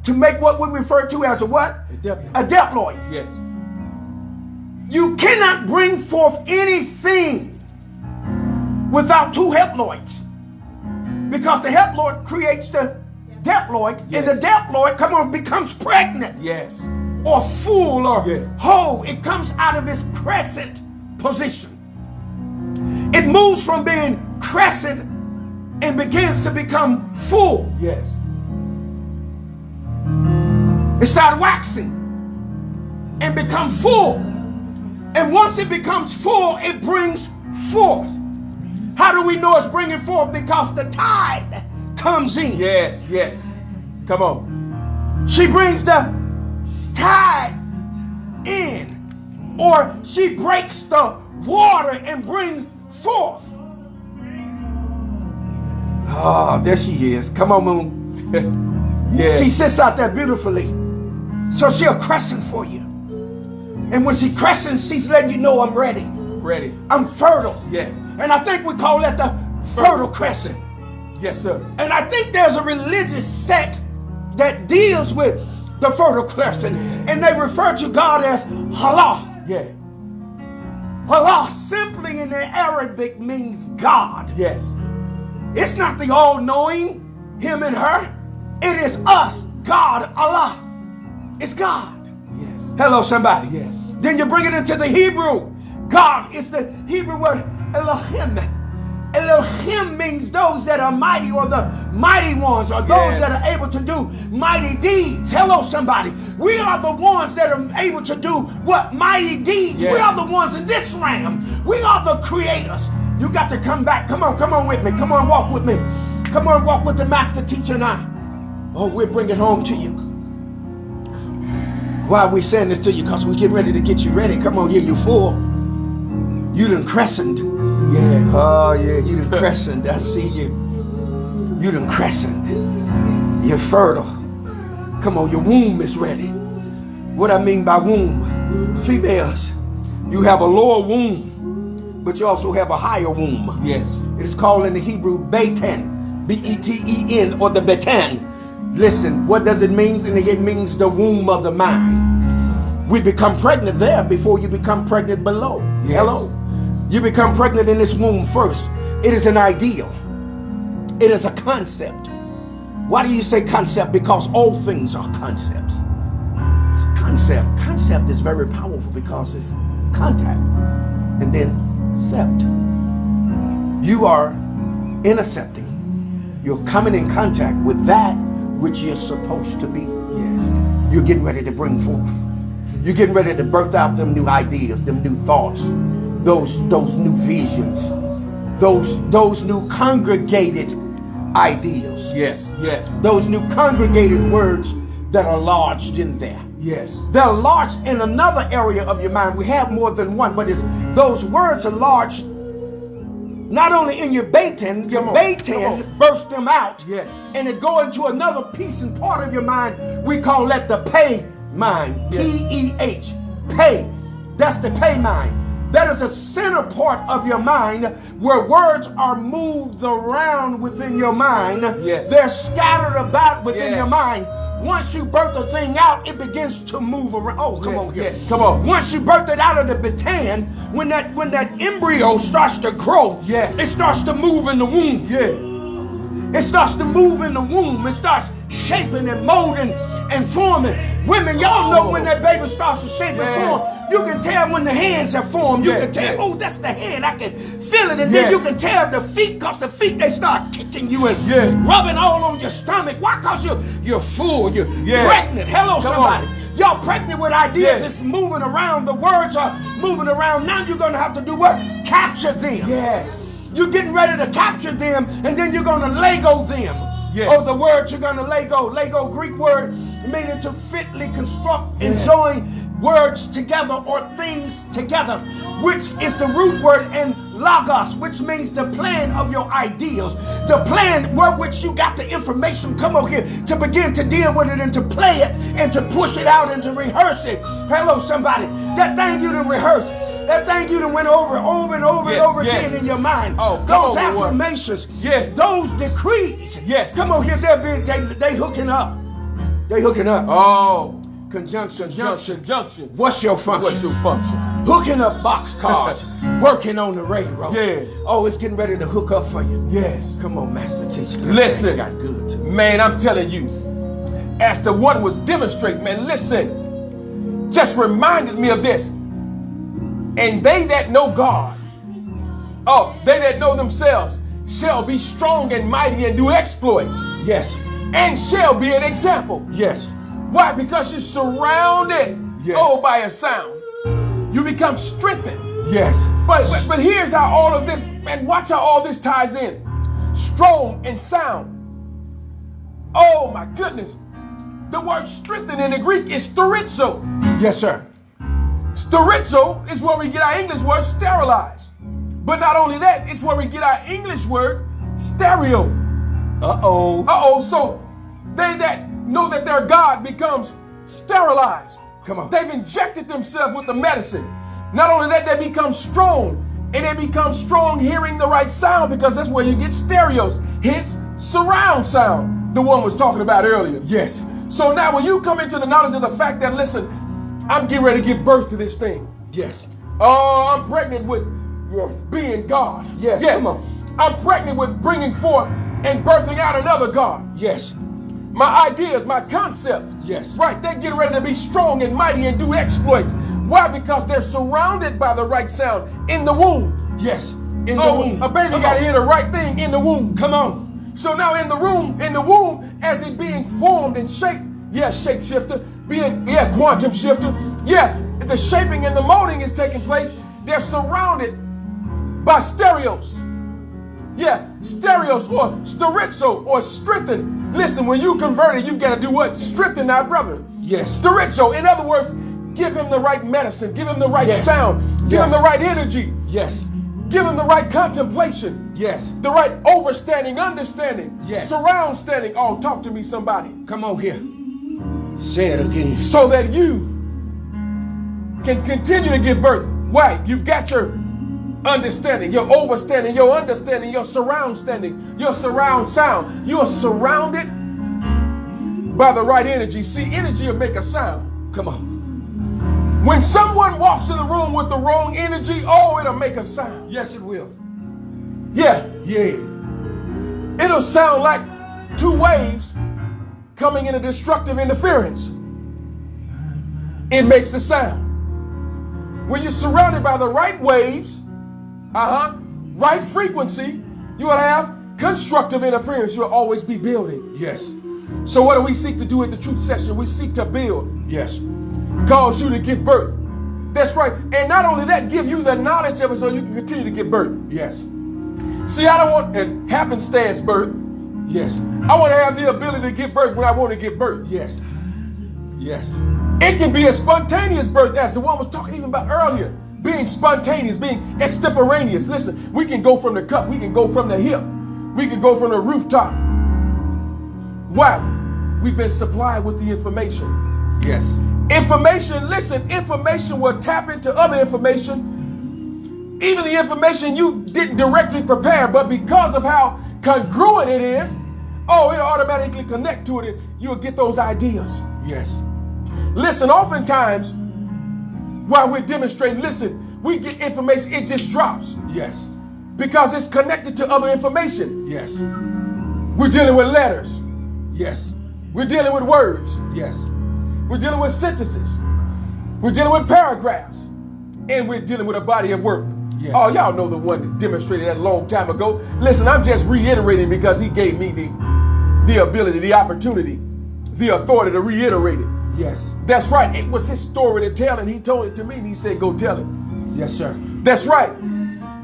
to make what we refer to as a what? A diploid. A diploid. Yes. You cannot bring forth anything without two haploids, because the haploid creates the diploid, yes. and the diploid, becomes pregnant. Yes. Or full or yeah. whole. It comes out of its crescent position. It moves from being crescent and begins to become full. Yes. It starts waxing and becomes full. And once it becomes full, it brings forth. How do we know it's bringing forth? Because the tide comes in. Yes, yes. Come on. She brings the tide in, or she breaks the water and brings forth. Oh, there she is. Come on, Moon. Yeah. She sits out there beautifully. So she'll crescent for you. And when she crescents, she's letting you know I'm ready. Ready. I'm fertile. Yes. And I think we call that the fertile crescent. Yes, sir. And I think there's a religious sect that deals with the fertile crescent. And they refer to God as Allah. Yeah. Allah simply in the Arabic means God. Yes. It's not the all-knowing, him and her. It is us, God, Allah. It's God. Yes. Hello, somebody. Yes. Then you bring it into the Hebrew. God is the Hebrew word Elohim. Elohim means those that are mighty, or the mighty ones, or those that are able to do mighty deeds. Hello, somebody. We are the ones that are able to do what? Mighty deeds. Yes. We are the ones in this realm. We are the creators. You got to come back. Come on with me. Come on, walk with me. Come on, walk with the master teacher and I. Oh, we'll bring it home to you. Why are we saying this to you? Because we're getting ready to get you ready. Come on, here, you full. You done crescent. Yeah. Oh, yeah, you done crescent. I see you. You done crescent. You're fertile. Come on, your womb is ready. What I mean by womb, females, you have a lower womb, but you also have a higher womb. Yes. It is called in the Hebrew Beten, B-E-T-E-N, or the Beten. Listen, what does it mean? It means the womb of the mind. We become pregnant there before you become pregnant below. Yes. Hello? You become pregnant in this womb first. It is an ideal. It is a concept. Why do you say concept? Because all things are concepts. It's a concept. Concept is very powerful because it's contact and then sept. You are intercepting. You're coming in contact with that which you're supposed to be. Yes. You're getting ready to bring forth. You're getting ready to birth out them new ideas, them new thoughts, those new visions, those new congregated ideals. Yes. Yes. Those new congregated words that are lodged in there. Yes. They're lodged in another area of your mind. We have more than one, but those words are lodged Not only in your batin burst them out. Yes. And it go into another piece and part of your mind. We call that the pay mind. Yes. P-E-H. Pay. That's the pay mind. That is a center part of your mind where words are moved around within your mind. Yes. They're scattered about within Yes. your mind. Once you birth a thing out, it begins to move around. Oh, come on here. Yes, come on. Once you birth it out of the baton, when that embryo starts to grow, yes, it starts to move in the womb. Yeah. It starts to move in the womb. It starts shaping and molding and forming. Women, y'all know when that baby starts to shape and form. You can tell when the hands have formed. You can tell, oh, that's the hand. I can feel it. And then you can tell the feet, because the feet, they start kicking you and rubbing all on your stomach. Why? Because you're full. You're pregnant. Hello, somebody. Y'all pregnant with ideas. It's moving around. The words are moving around. Now you're going to have to do what? Capture them. Yes. You're getting ready to capture them, and then you're going to Lego them. Yes. Oh, the word you're going to Lego. Lego, Greek word, meaning to fitly construct and join words together or things together, which is the root word in logos, which means the plan of your ideals. The plan where which you got the information, come over here, to begin to deal with it and to play it and to push it out and to rehearse it. Hello, somebody. That thing you done rehearsed. That thing you done went over and over and over again in your mind. Oh, those affirmations, those decrees. Yes. Come on here, they hooking up. They hooking up. Oh. Conjunction. What's your function? Hooking up boxcars, working on the railroad. Yeah. Oh, it's getting ready to hook up for you. Yes. Come on, Master Teacher. Listen. Got good too. Man, I'm telling you, as the one was demonstrating, man, listen, just reminded me of this. And they that know God, they that know themselves, shall be strong and mighty and do exploits. Yes. And shall be an example. Yes. Why? Because you're surrounded, by a sound. You become strengthened. Yes. But here's how all of this, man, watch how all this ties in. Strong and sound. Oh my goodness. The word strengthen in the Greek is sterizo. Yes, sir. Sterizo is where we get our English word sterilize. But not only that, it's where we get our English word stereo. So they that know that their God becomes sterilized. Come on. They've injected themselves with the medicine. Not only that, they become strong. And they become strong hearing the right sound, because that's where you get stereos. Hence, surround sound, the one was talking about earlier. Yes. So now when you come into the knowledge of the fact that, listen, I'm getting ready to give birth to this thing. Yes. Oh, I'm pregnant with being God. Yes. Yeah. Come on. I'm pregnant with bringing forth and birthing out another God. Yes. My ideas, my concepts. Yes. Right. They're getting ready to be strong and mighty and do exploits. Why? Because they're surrounded by the right sound in the womb. Yes. In the womb. A baby got to hear the right thing in the womb. Come on. So now in the womb, as it being formed and shaped, shapeshifter, quantum shifter, the shaping and the molding is taking place. They're surrounded by stereos. Stereos or sterizo or strengthen. Listen, when you converted, you've got to do what? Strengthen our brother. Yes. Sterizo. In other words, give him the right medicine. Give him the right sound. Give him the right energy. Yes. Give him the right contemplation. Yes. The right overstanding, understanding. Yes. Surround standing. Oh, talk to me, somebody. Come on here. Say it again. So that you can continue to give birth. Why? You've got your understanding, your overstanding, your understanding, your surround standing, your surround sound. You are surrounded by the right energy. See, energy will make a sound. Come on. When someone walks in the room with the wrong energy, it'll make a sound. Yes, it will. Yeah. Yeah. It'll sound like two waves coming in a destructive interference. It makes a sound. When you're surrounded by the right waves, right frequency, you will have constructive interference. You'll always be building. Yes. So what do we seek to do at the Truth Session? We seek to build. Yes. Cause you to give birth. That's right. And not only that, give you the knowledge of it so you can continue to give birth. Yes. See, I don't want a happenstance birth. Yes. I want to have the ability to give birth when I want to give birth. Yes. Yes. It can be a spontaneous birth, as the one was talking even about earlier. being spontaneous, being extemporaneous. Listen, we can go from the cup, we can go from the hip, we can go from the rooftop. Why? We've been supplied with the information. Yes. Information, listen, information will tap into other information, even the information you didn't directly prepare, but because of how congruent it is, it'll automatically connect to it and you'll get those ideas. Yes. Listen, oftentimes, while we're demonstrating, listen, we get information, it just drops. Yes. Because it's connected to other information. Yes. We're dealing with letters. Yes. We're dealing with words. Yes. We're dealing with sentences. We're dealing with paragraphs. And we're dealing with a body of work. Yes. Oh, y'all know the one that demonstrated that a long time ago. Listen, I'm just reiterating because he gave me the ability, the opportunity, the authority to reiterate it. Yes. That's right. It was his story to tell, and he told it to me, and he said, go tell it. Yes, sir. That's right.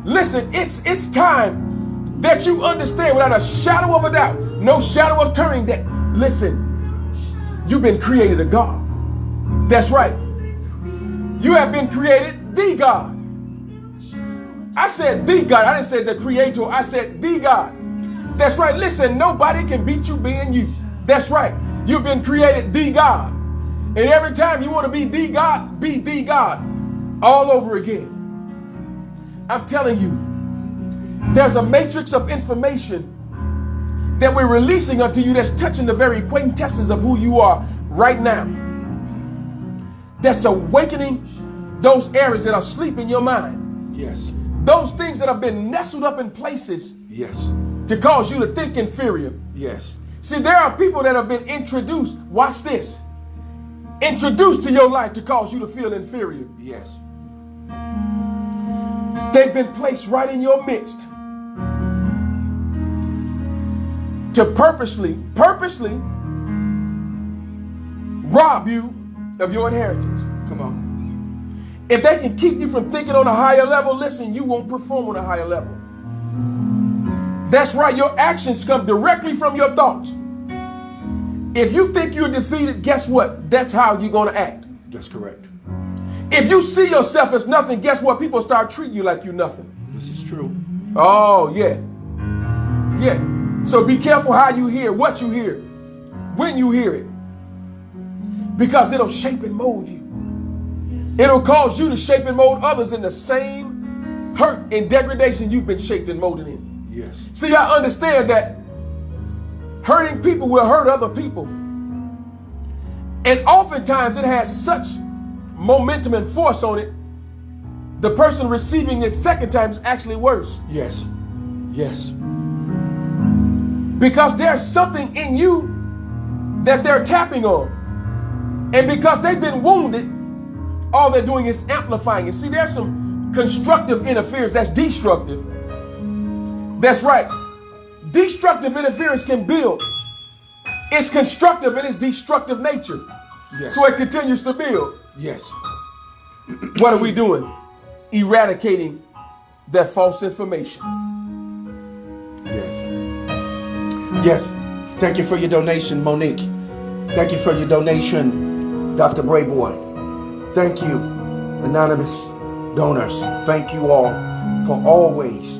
Listen, it's time that you understand without a shadow of a doubt, no shadow of turning, that, listen, you've been created a God. That's right. You have been created the God. I said the God. I didn't say the creator. I said the God. That's right. Listen, nobody can beat you being you. That's right. You've been created the God. And every time you want to be the God all over again. I'm telling you, there's a matrix of information that we're releasing unto you that's touching the very quintessence of who you are right now. That's awakening those areas that are asleep in your mind. Yes. Those things that have been nestled up in places. Yes. To cause you to think inferior. Yes. See, there are people that have been introduced. Watch this. Introduced to your life to cause you to feel inferior. Yes. They've been placed right in your midst to purposely rob you of your inheritance. Come on. If they can keep you from thinking on a higher level, listen, you won't perform on a higher level. That's right. Your actions come directly from your thoughts. If you think you're defeated, guess what? That's how you're going to act. That's correct. If you see yourself as nothing, guess what? People start treating you like you're nothing. This is true. Oh, yeah. Yeah. So be careful how you hear, what you hear, when you hear it. Because it'll shape and mold you. It'll cause you to shape and mold others in the same hurt and degradation you've been shaped and molded in. Yes. See, I understand that hurting people will hurt other people. And oftentimes it has such momentum and force on it, the person receiving it second time is actually worse. Yes. Yes. Because there's something in you that they're tapping on. And because they've been wounded, all they're doing is amplifying it. See, there's some constructive interference that's destructive. That's right. Destructive interference can build. It's constructive in its destructive nature. Yes. So it continues to build. Yes. What are we doing? Eradicating that false information. Yes. Yes. Thank you for your donation, Monique. Thank you for your donation, Dr. Brayboy. Thank you, anonymous donors. Thank you all for always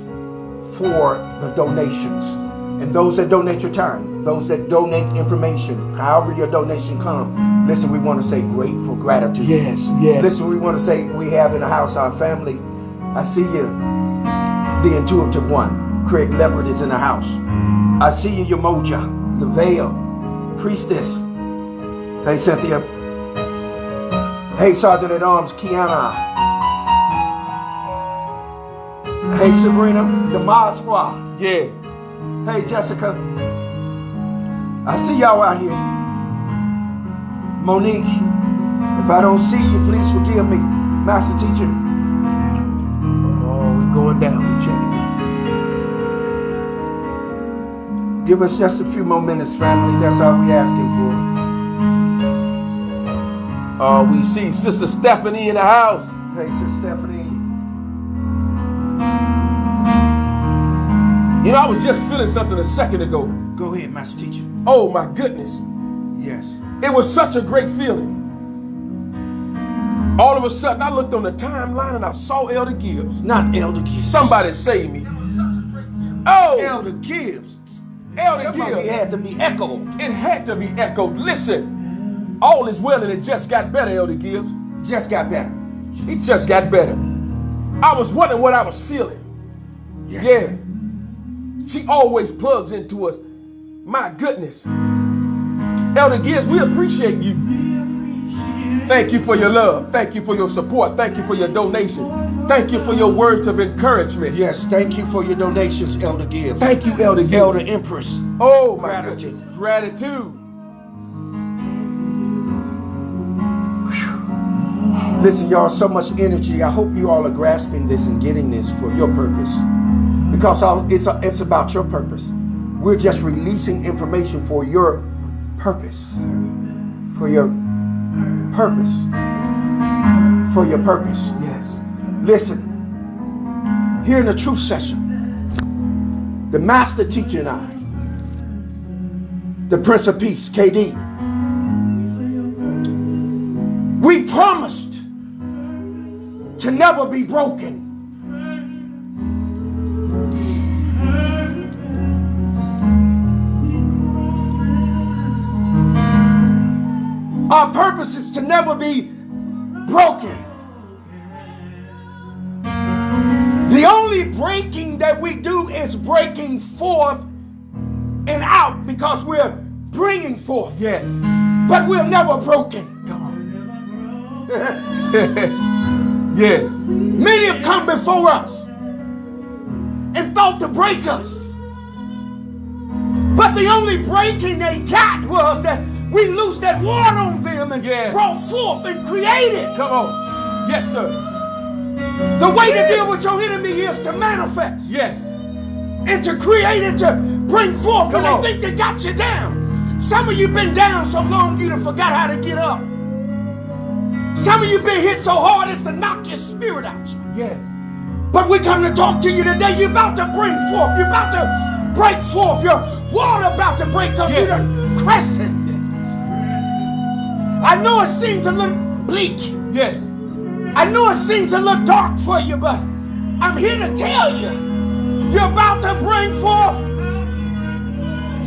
for the donations. And those that donate your time, those that donate information, however your donation comes, listen, we want to say grateful gratitude. Yes, yes. Listen, we want to say we have in the house our family. I see you, the intuitive one. Craig Leverett is in the house. I see you, Yamoja, the Veil, Priestess. Hey, Cynthia. Hey, Sergeant at Arms, Kiana. Hey, Sabrina, the Mod Squad. Yeah. Hey, Jessica. I see y'all out here. Monique, if I don't see you, please forgive me, Master Teacher. Oh, we're going down. We're checking out. Give us just a few more minutes, family. That's all we're asking for. We see Sister Stephanie in the house. Hey, Sister Stephanie. You know, I was just feeling something a second ago. Go ahead, Master Teacher. Oh, my goodness. Yes. It was such a great feeling. All of a sudden, I looked on the timeline and I saw Elder Gibbs. Not Elder Gibbs. Somebody save me. Oh, Elder Gibbs. Elder That might Gibbs. had to be echoed. It had to be echoed. Listen, all is well and it just got better, Elder Gibbs. Just got better. It just got better. I was wondering what I was feeling. Yes. Yeah. She always plugs into us. My goodness. Elder Gibbs, we appreciate you. Thank you for your love. Thank you for your support. Thank you for your donation. Thank you for your words of encouragement. Yes, thank you for your donations, Elder Gibbs. Thank you, Elder Gibbs. Elder Empress. Oh, my Gratitude. goodness. Gratitude. Listen, y'all, so much energy. I hope you all are grasping this and getting this for your purpose. Because it's about your purpose. We're just releasing information for your purpose. For your purpose. For your purpose. Yes. Listen, here in the truth session, the master teacher and I, the Prince of Peace, KD, we promised to never be broken. Our purpose is to never be broken. The only breaking that we do is breaking forth and out because we're bringing forth. Yes. But we're never broken. Come on. Yes. Many have come before us and thought to break us. But the only breaking they got was that we loosed that water on them and brought forth and created. Come on. Yes, sir. The way to deal with your enemy is to manifest. Yes. And to create and to bring forth. Come and on. they think they got you down. Some of you been down so long you done forgot how to get up. Some of you been hit so hard it's to knock your spirit out you. Yes. But we come to talk to you today. You're about to bring forth. You're about to break forth. Your water about to break up. Yes. You're done crescent. I know it seems a little bleak. Yes. I know it seems a little dark for you, but I'm here to tell you, you're about to bring forth.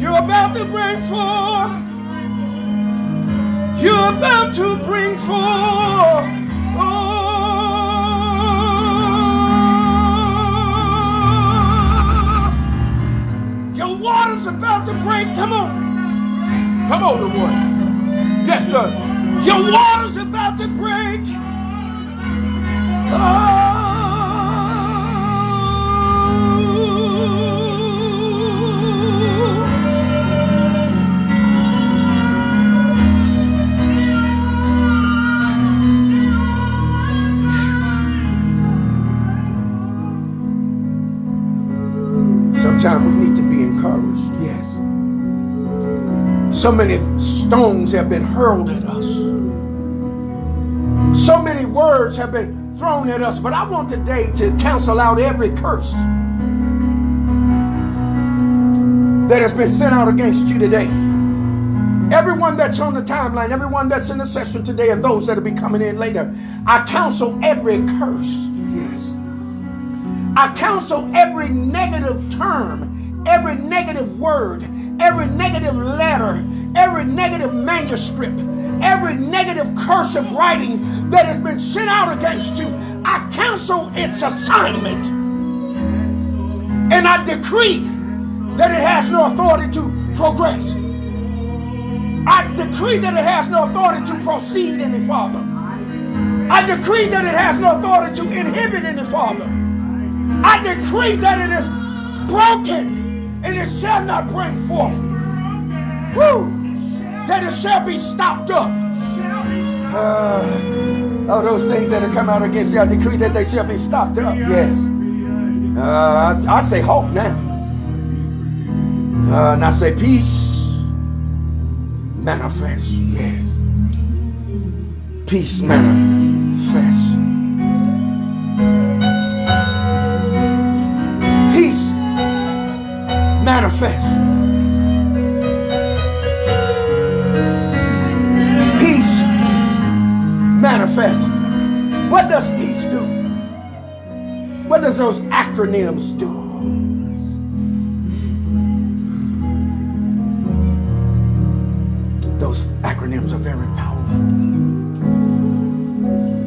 You're about to bring forth. You're about to bring forth. Oh, your water's about to break. Come on. Come on, the one. Yes, sir. Your water's about to break. Sometimes we need to be encouraged. Yes. So many stones have been hurled at us. So many words have been thrown at us. But I want today to cancel out every curse that has been sent out against you today. Everyone that's on the timeline, everyone that's in the session today, and those that will be coming in later, I counsel every curse. Yes. I counsel every negative term, every negative word, every negative letter, every negative manuscript, every negative cursive writing that has been sent out against you. I cancel its assignment. And I decree that it has no authority to progress. I decree that it has no authority to proceed any farther. I decree that it has no authority to inhibit any farther. I decree that it is broken and it shall not bring forth. Woo! That it shall be stopped up. All those things that have come out against you, I decree that they shall be stopped up. Yes. I say halt now. And I say peace manifest. Yes. Peace manifest. Peace manifest. Peace manifest. What does peace do? What does those acronyms do? Those acronyms are very powerful.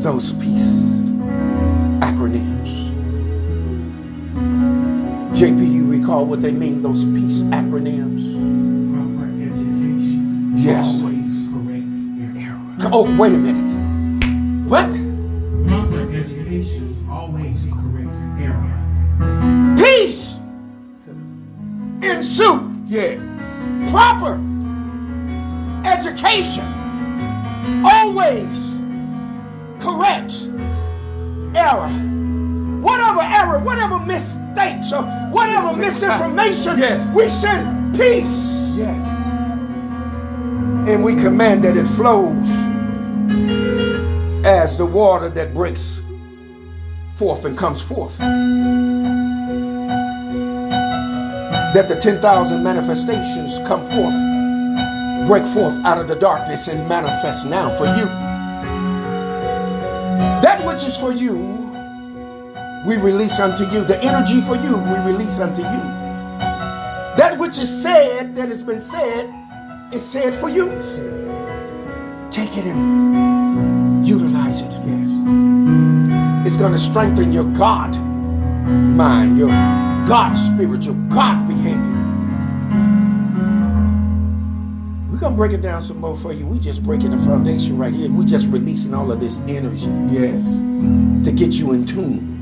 Those peace acronyms. JP, you recall what they mean, those peace acronyms? Proper education Yes. always corrects error. Oh, wait a minute. What? Proper education always corrects error. Peace ensue. Yeah. Proper education always corrects error. Whatever mistakes or whatever misinformation, Yes. we send peace. Yes. And we command that it flows as the water that breaks forth and comes forth. That the 10,000 manifestations come forth, break forth out of the darkness and manifest now for you. That which is for you, we release unto you. The energy for you, we release unto you. That which is said, that has been said, is said for you. Take it and utilize it. Yes. It's going to strengthen your God mind, your God spirit, your God behavior. We're going to break it down some more for you. We just breaking the foundation right here. We just releasing all of this energy Yes. to get you in tune.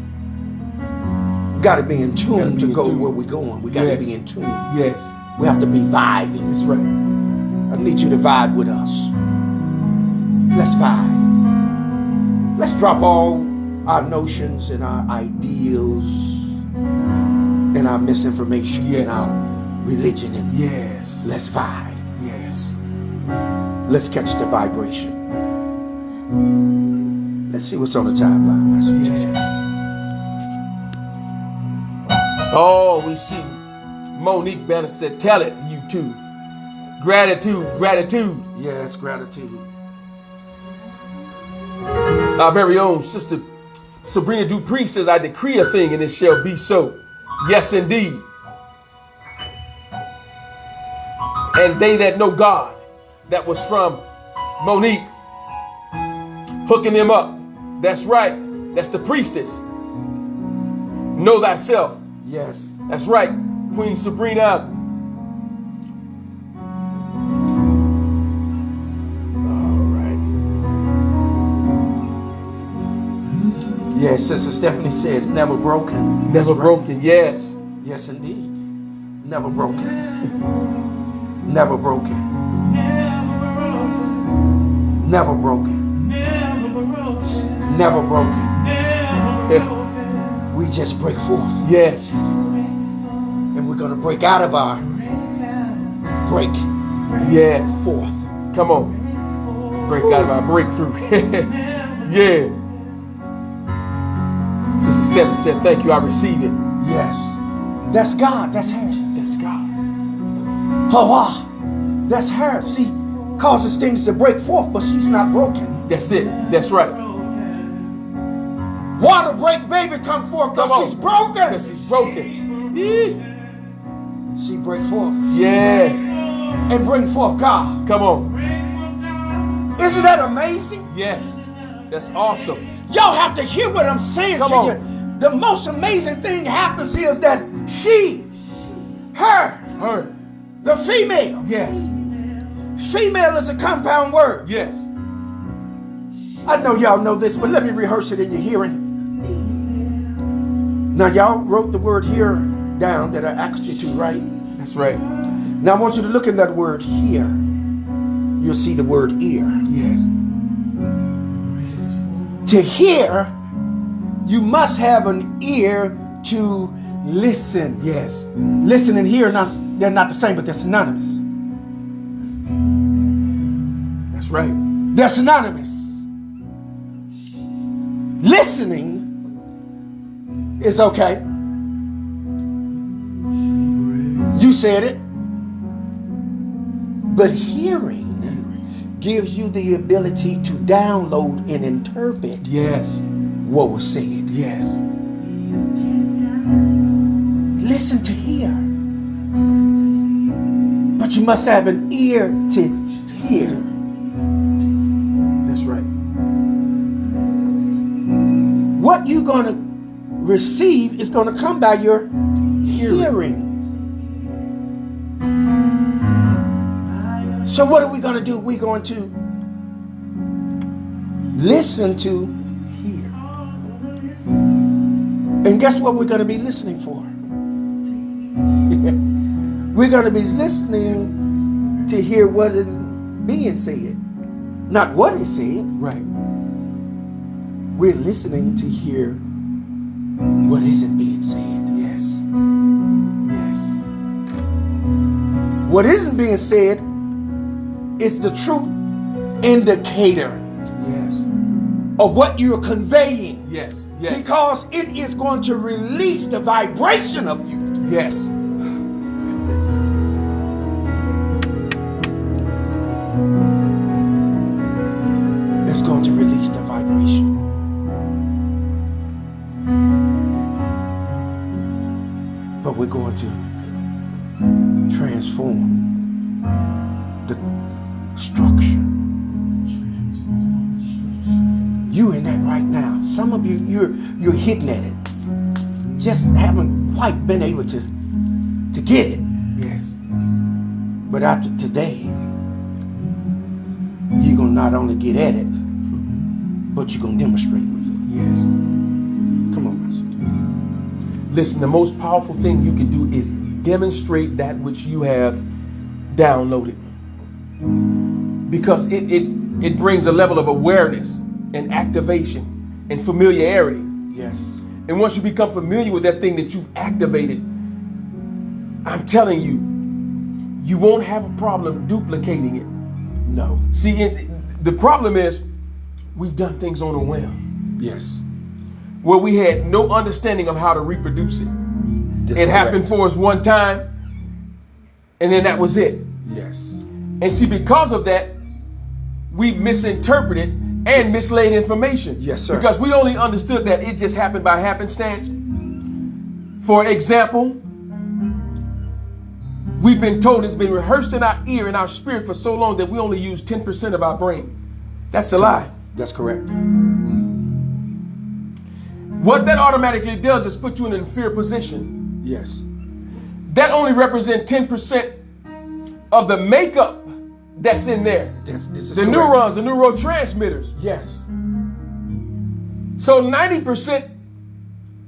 Got to be in tune to go where we're going. We got to be in tune. Yes. We have to be vibing. That's right. I need you to vibe with us. Let's vibe. Let's drop all our notions and our ideals and our misinformation and our religion. And Yes. let's vibe. Yes. Let's catch the vibration. Let's see what's on the timeline, Master. Yes. Oh, we see Monique Banner said, tell it, you too. Gratitude, gratitude. Yes, gratitude. Our very own sister Sabrina Dupree says, I decree a thing and it shall be so. Yes, indeed. And they that know God, that was from Monique, hooking them up. That's right. That's the priestess. Know thyself. Yes. That's right, Queen Sabrina. All right. Yes, Sister Stephanie says, never broken. Never That's right. broken, yes. Yes, indeed. Never broken. Never broken. Never broken. Never broken. We just break forth. Yes. And we're going to break out of our break Yes. forth. Come on. Break out of our breakthrough. Yeah. Sister Stephanie said, thank you, I receive it. Yes. That's God. That's her. That's God. Hawa. That's her. She causes things to break forth, but she's not broken. That's it. That's right. Water break, baby, come forth because she's broken. Because she's broken. Yeah. She break forth Yeah. and bring forth God. Come on. Isn't that amazing? Yes. That's awesome. Y'all have to hear what I'm saying Come to on. you. The most amazing thing happens is that she, her, the female. Yes. Female is a compound word. Yes. I know y'all know this, but let me rehearse it in your hearing. Now, y'all wrote the word here down that I asked you to, right? That's right. Now, I want you to look in that word here. You'll see the word ear. Yes. To hear, you must have an ear to listen. Yes. Listen and hear, they're not the same, but they're synonymous. That's right. They're synonymous. Listening is okay. You said it. But hearing gives you the ability to download and interpret Yes. what was said. Yes. Listen to hear. But you must have an ear to hear. That's right. What you're going to receive is going to come by your hearing. So what are we going to do? We're going to listen to hear. And guess what we're going to be listening for? We're going to be listening to hear what is being said, not what is said. Right. We're listening to hear what isn't being said. Yes. Yes. What isn't being said is the true indicator Yes. of what you're conveying. Yes. Yes. Because it is going to release the vibration of you. Yes. It's going to release the vibration. But we're going to transform the structure. You in that right now. Some of you, you're hitting at it. Just haven't quite been able to get it. Yes. But after today, you're going to not only get at it, but you're going to demonstrate with it. Yes. Come on, Master. Listen, the most powerful thing you can do is demonstrate that which you have downloaded. Because it brings a level of awareness and activation and familiarity. Yes. And once you become familiar with that thing that you've activated, I'm telling you, you won't have a problem duplicating it. No. See, the problem is we've done things on a whim. Yes. Where we had no understanding of how to reproduce it. It happened for us one time, and then that was it. Yes. And see, because of that, we misinterpreted and mislaid information. Yes, sir. Because we only understood that it just happened by happenstance. For example, we've been told, it's been rehearsed in our ear and our spirit for so long that we only use 10% of our brain. That's a lie. That's correct. What that automatically does is put you in an inferior position. Yes. That only represents 10% of the makeup that's in there. This is The correct. neurons, the neurotransmitters. Yes. So 90%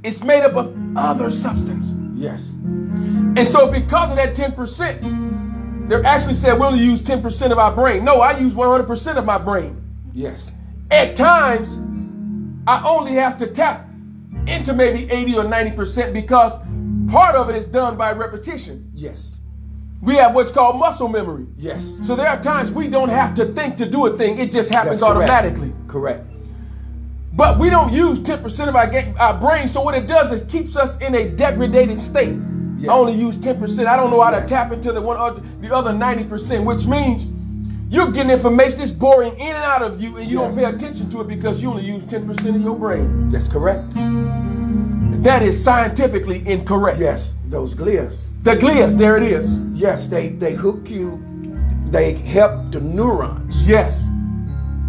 is made up of other substance. Yes. And so because of that 10%, they're actually said we only use 10% of our brain. No, I use 100% of my brain. Yes. At times, I only have to tap into maybe 80 or 90% because part of it is done by repetition. Yes. We have what's called muscle memory. Yes. So there are times we don't have to think to do a thing. It just happens That's correct. automatically. Correct. But we don't use 10% of our brain. So what it does is keeps us in a degraded state. Yes. I only use 10%. I don't know how to tap into the other 90%, which means you're getting information that's boring in and out of you, and you don't pay attention to it because you only use 10% of your brain. That's correct. That is scientifically incorrect. Yes. Those glias. The glias, there it is. Yes. They hook you. They help the neurons Yes.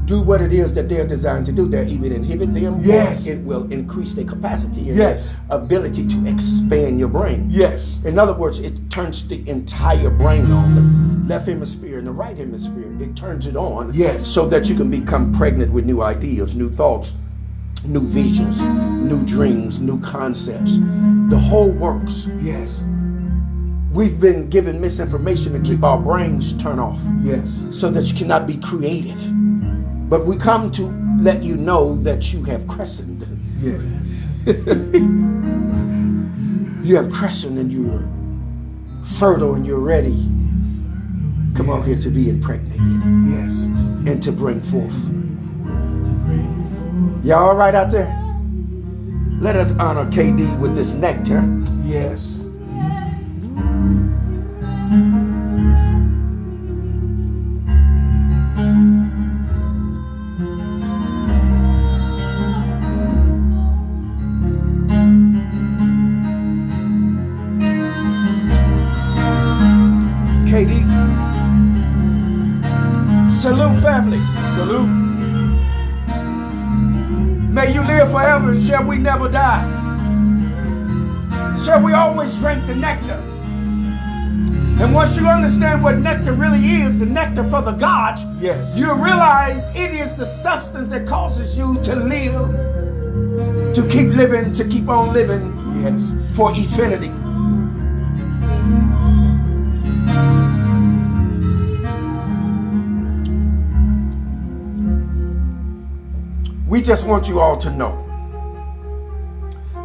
do what it is that they're designed to do. They either inhibit them, Yes. or it will increase their capacity and Yes. their ability to expand your brain. Yes. In other words, it turns the entire brain on, the left hemisphere and the right hemisphere. It turns it on, Yes. so that you can become pregnant with new ideas, new thoughts, new visions, new dreams, new concepts. The whole works. Yes. We've been given misinformation to keep our brains turned off, Yes. so that you cannot be creative. But we come to let you know that you have crescent. Yes. You have crescent and you're fertile and you're ready. Come on here to be impregnated Yes. and to bring forth. Y'all all right out there? Let us honor KD with this nectar. Yes. Salute, family. Salute. May you live forever, and shall we never die? Shall we always drink the nectar? And once you understand what nectar really is, the nectar for the gods, Yes. you realize it is the substance that causes you to live, to keep living, to keep on living Yes. for infinity. We just want you all to know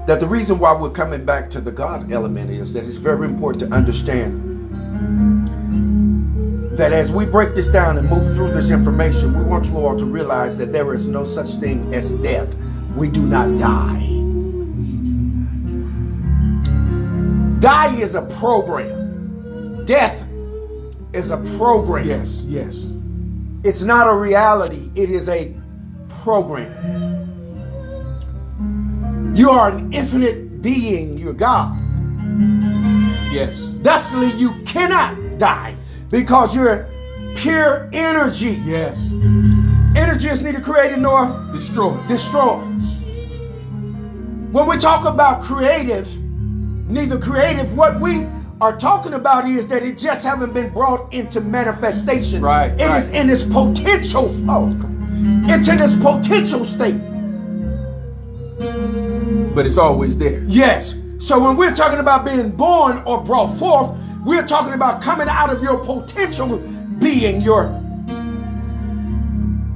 that the reason why we're coming back to the God element is that it's very important to understand that as we break this down and move through this information, we want you all to realize that there is no such thing as death. We do not die. Die is a program. Death is a program. Yes. Yes. It's not a reality. It is a program. You are an infinite being. You're God. Yes. Thusly, you cannot die because you're pure energy. Yes. Energy is neither created nor Destroy. destroyed. When we talk about creative, neither creative, what we are talking about is that it just haven't been brought into manifestation. Right, It is in its potential. It's in its potential state. But it's always there. Yes. So when we're talking about being born or brought forth, we're talking about coming out of your potential being, your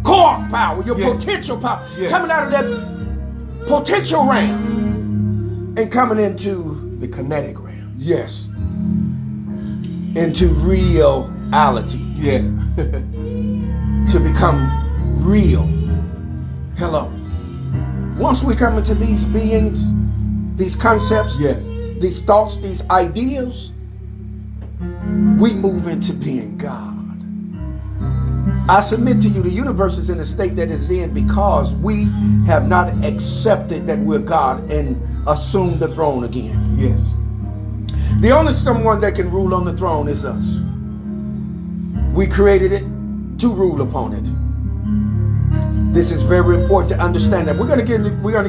core power, your potential power, coming out of that potential realm and coming into The kinetic realm. yes, into reality, Yeah. to become real. Hello. Once we come into these beings, these concepts, Yes. these thoughts, these ideas, we move into being God. I submit to you, the universe is in the state that it's in because we have not accepted that we're God and assumed the throne again. Yes. The only someone that can rule on the throne is us. We created it to rule upon it. This is very important to understand that. We're gonna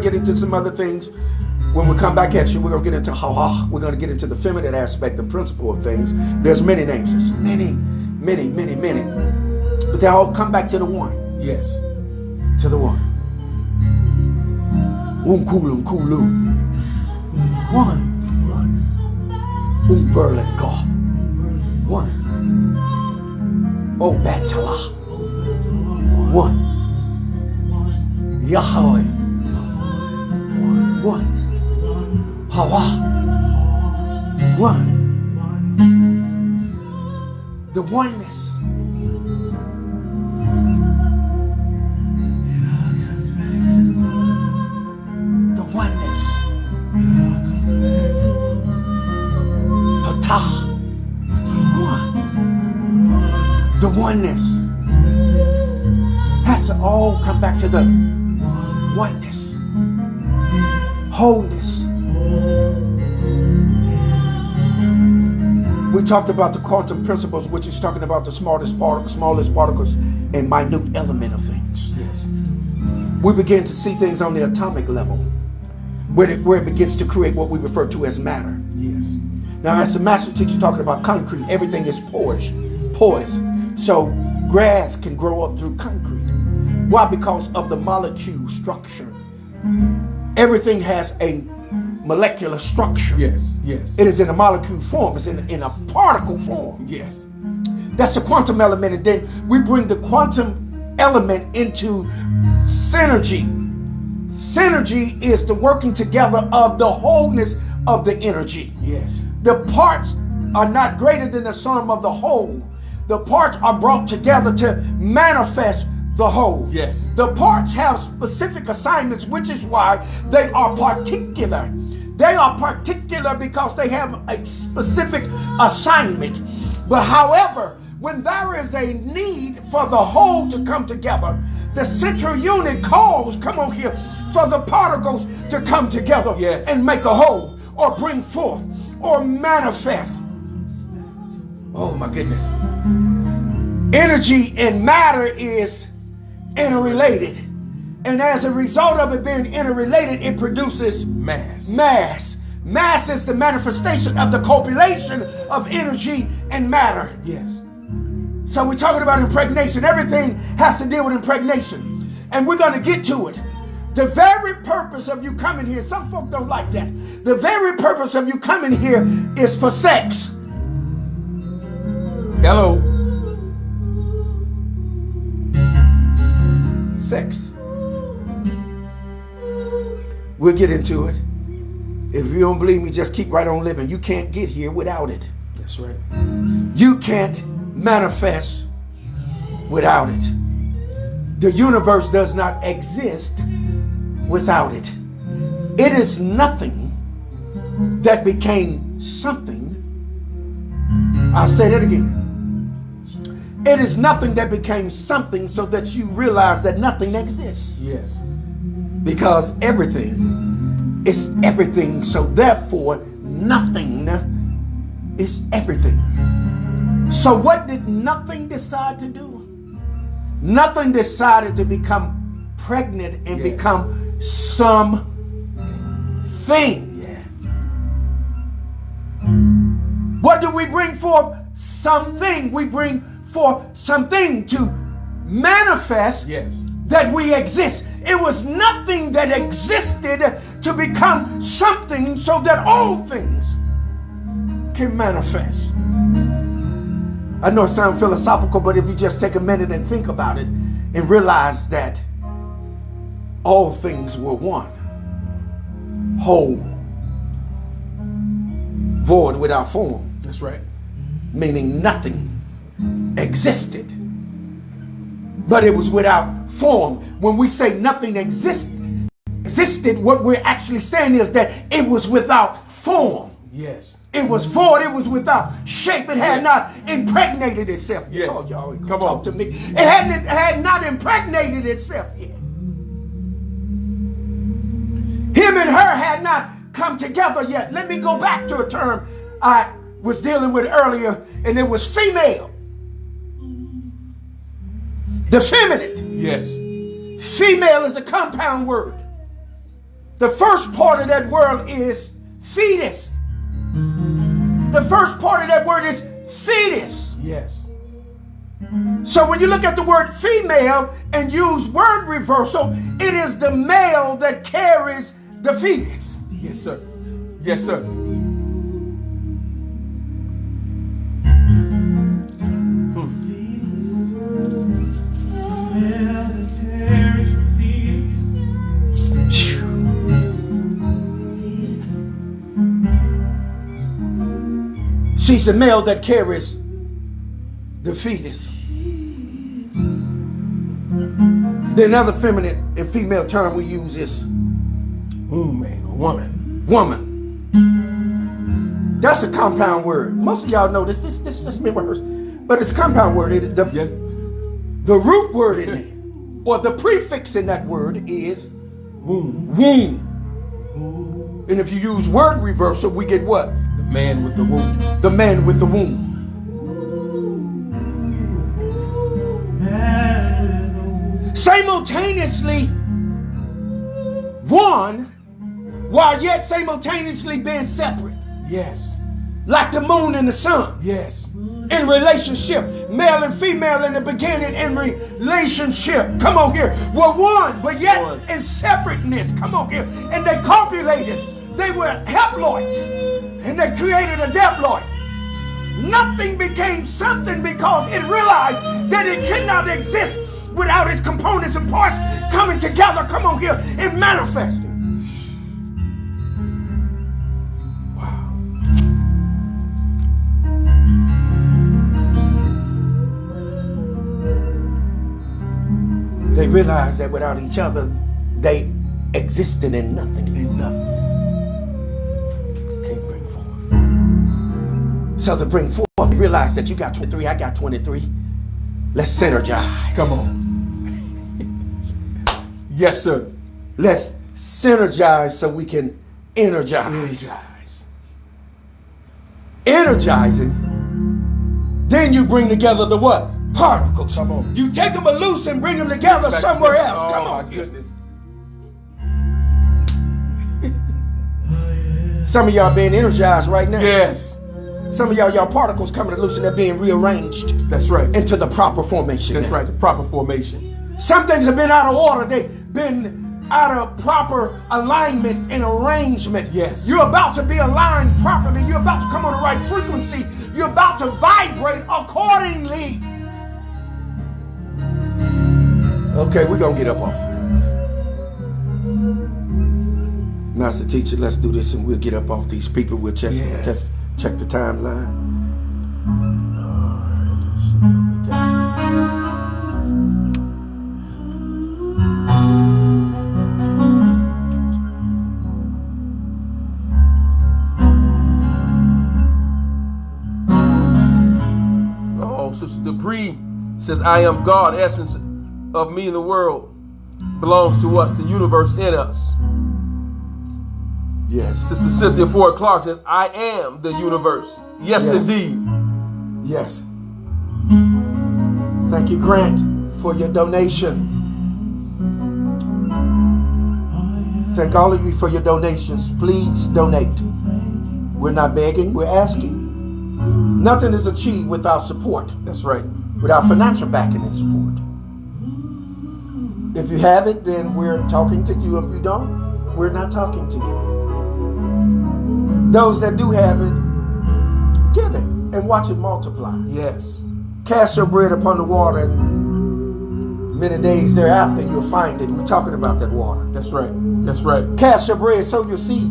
get into some other things when we come back at you. We're gonna get into we're gonna get into the feminine aspect and principle of things. There's many names. There's many. But they all come back to the one. Yes. To the one. Kulu. One. Verlin God. One. Batala. One. Yahweh. One. Hawa. One. The oneness. The oneness. Patah. One. The oneness has to all come back to the oneness, wholeness. We talked about the quantum principles, which is talking about the smallest particles and minute element of things. Yes. We begin to see things on the atomic level, where it begins to create what we refer to as matter. Yes. Now, as the master teacher talking about concrete, everything is poised. So grass can grow up through concrete. Why? Because of the molecule structure. Everything has a molecular structure. Yes. Yes. It is in a molecule form. It's in a particle form. Yes. That's the quantum element. And then we bring the quantum element into synergy. Synergy is the working together of the wholeness of the energy. Yes. The parts are not greater than the sum of the whole. The parts are brought together to manifest the whole. Yes. The parts have specific assignments, which is why they are particular. They are particular because they have a specific assignment. But however, when there is a need for the whole to come together, the central unit calls, come on here, for the particles to come together and make a whole, or bring forth, or manifest. Oh my goodness. Energy and matter is interrelated. And as a result of it being interrelated, it produces mass. Mass. Mass is the manifestation of the copulation of energy and matter. Yes. So we're talking about impregnation. Everything has to deal with impregnation. And we're going to get to it. The very purpose of you coming here, some folk don't like that. The very purpose of you coming here is for sex. Hello. Sex. We'll get into it. If you don't believe me, just keep right on living. You can't get here without it. That's right. You can't manifest without it. The universe does not exist without it. It is nothing that became something. I'll say that again. It is nothing that became something so that you realize that nothing exists. Yes. Because everything is everything, so therefore nothing is everything. So what did nothing decide to do? Nothing decided to become pregnant and become something. Yeah. What do we bring forth? Something. We bring forth something to manifest that we exist. It was nothing that existed to become something so that all things can manifest. I know it sounds philosophical, but if you just take a minute and think about it and realize that all things were one, whole, void without form. That's right. Meaning nothing existed, but it was without form. When we say nothing existed, what we're actually saying is that it was without form. Yes. It was void. It was without shape. It had not impregnated itself. Yes. Oh, y'all ain't Come gonna on. talk to me. It had not impregnated itself yet. Him and her had not come together yet. Let me go back to a term I was dealing with earlier, and it was female. The feminine. Yes. Female is a compound word. The first part of that word is fetus. The first part of that word is fetus. Yes. So when you look at the word female and use word reversal, it is the male that carries the fetus. Yes, sir. Yes, sir. She's the male that carries the fetus. The another feminine and female term we use is woman or woman. Woman. That's a compound word. Most of y'all know this. This just rehearsed, but it's a compound word. The root word in it, or the prefix in that word, is Womb. womb. And if you use word reversal, we get what? The man with the womb. The man with the womb. Simultaneously, one, while yet simultaneously being separate. Yes. Like the moon and the sun. Yes. In relationship, male and female in the beginning in relationship. Come on here. Were one, but yet in separateness. Come on here. And they copulated. They were haploids. And they created a diploid. Nothing became something because it realized that it could not exist without its components and parts coming together. Come on here and manifesting. They realized that without each other, they existed in nothing. In nothing. You can't bring forth. So to bring forth, you realize that you got 23, I got 23. Let's synergize. Come on. Yes, sir. Let's synergize so we can energize. Energizing. Then you bring together the what? particles. Come on. You take them loose and bring them together Back somewhere together. else. Come Oh on. my goodness. Some of y'all being energized right now. Yes. Some of y'all particles coming loose and they're being rearranged That's right. into the proper formation. That's right. The proper formation. Some things have been out of order. They've been out of proper alignment and arrangement. Yes. You're about to be aligned properly. You're about to come on the right frequency. You're about to vibrate accordingly. Okay, we're going to get up off. Master teacher, let's do this and we'll get up off these people. We'll just check the timeline. Oh, Sister Dupree says, I am God, essence of me in the world belongs to us, the universe in us. Yes. Sister Cynthia Ford Clark says, I am the universe. Yes, indeed. Yes. Thank you, Grant, for your donation. Thank all of you for your donations. Please donate. We're not begging, we're asking. Nothing is achieved without support, That's right. without financial backing and support. If you have it, then we're talking to you. If you don't, we're not talking to you. Those that do have it, give it and watch it multiply. Yes. Cast your bread upon the water, and many days thereafter you'll find it. We're talking about that water. That's right. That's right. Cast your bread, sow your seed.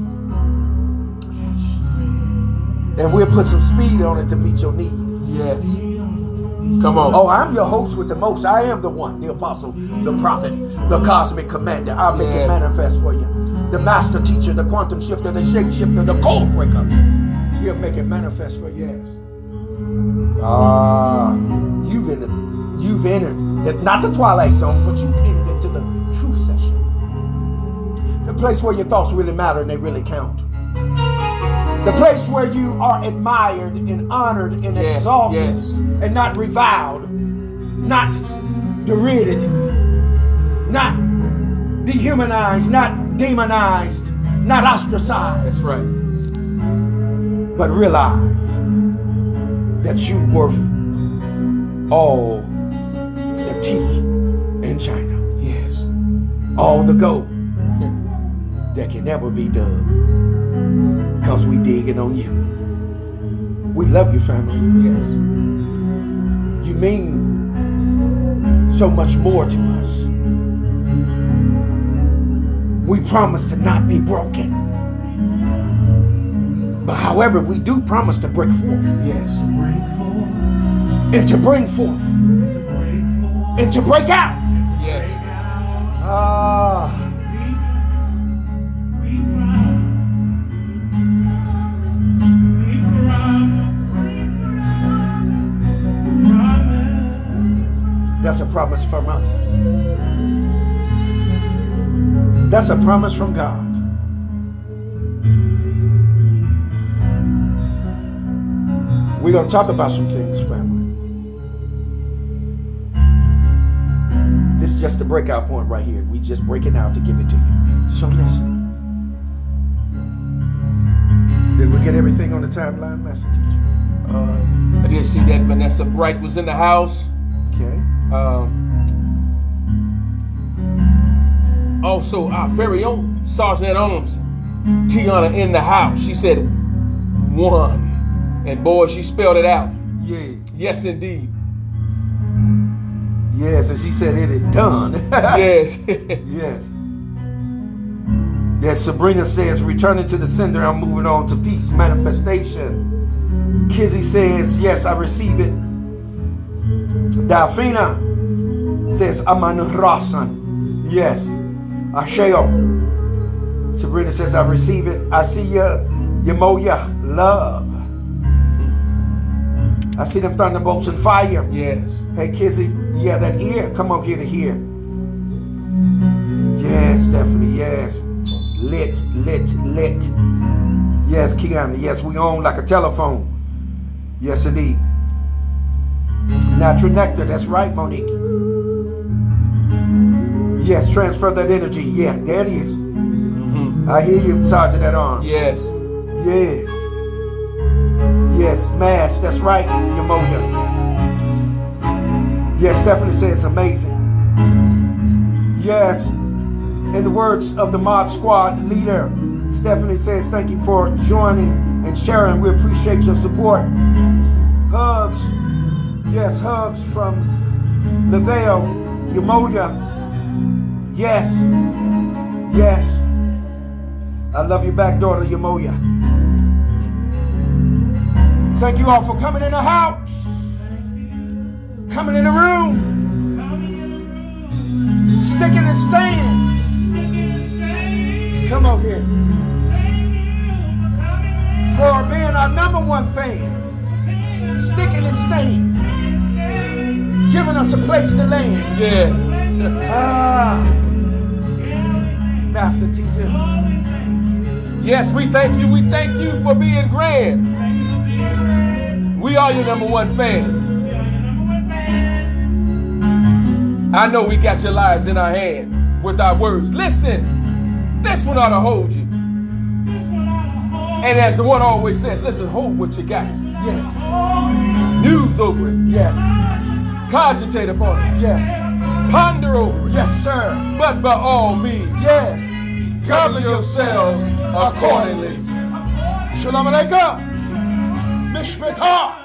And we'll put some speed on it to meet your need. Yes. Come on. Oh, I'm your host with the most. I am the one, the apostle, the prophet, the cosmic commander. I'll make it manifest for you. The master teacher, the quantum shifter, the shape shifter, the code breaker. He'll make it manifest for you. Yes. You've entered, not the twilight zone, but you've entered into the truth session. The place where your thoughts really matter and they really count. The place where you are admired and honored and exalted and not reviled, not derided, not dehumanized, not demonized, not ostracized. That's right. But realize that you're worth all the tea in China. Yes. All the gold that can never be dug. Because we digging on you. We love you, family. Yes. You mean so much more to us. We promise to not be broken. But however, we do promise to break forth. Yes. And to bring forth. And to break out. Yes. That's a promise from us. That's a promise from God. We're going to talk about some things, family. This is just the breakout point right here. We just breaking out to give it to you. So listen. Did we get everything on the timeline, Master Teacher? I did see that Vanessa Bright was in the house. Okay. Also, our very own Sergeant at Arms, Tiana, in the house. She said 1. And boy, she spelled it out. Yeah. Yes, indeed. Yes, and she said it is done. Yes. Yes. Yes, Sabrina says, returning to the sender, I'm moving on to peace, manifestation. Kizzy says, yes, I receive it. Delphina says, Aman Rasan. Yes. Asheo. Sabrina says, I receive it. I see ya, Yamoya, love. I see them thunderbolts and fire. Yes. Hey, Kizzy, yeah, that ear. Come up here to hear. Yes, Stephanie, yes. Lit. Yes, Kiana, yes, we on like a telephone. Yes, indeed. Natural nectar. That's right, Monique. Yes, transfer that energy. Yeah, there it is. I hear you, Sergeant at Arms. Yes. Yeah. Yes, mass. That's right, Yamoya. Yes, Stephanie says it's amazing. Yes. In the words of the Mod Squad leader, Stephanie says, thank you for joining and sharing. We appreciate your support. Hugs. Yes, hugs from Lavelle, Yamoya. Yes. Yes. I love you back, daughter Yamoya. Thank you all for coming in the house. Coming in the room. Sticking and staying. Come on here. For being our #1 fans. Sticking and staying. Giving us a place to land. Yes. Master teacher. Yes, we thank you. We thank you for being grand. We are your #1 fan. I know we got your lives in our hand with our words. Listen, this one ought to hold you. And as the one always says, listen, hold what you got. Yes. Muse over it. Yes. Cogitate upon it. Yes. Ponder over it. Yes, sir. But by all means, Yes. govern yourselves accordingly. Shalom Aleichem. Mishpachah.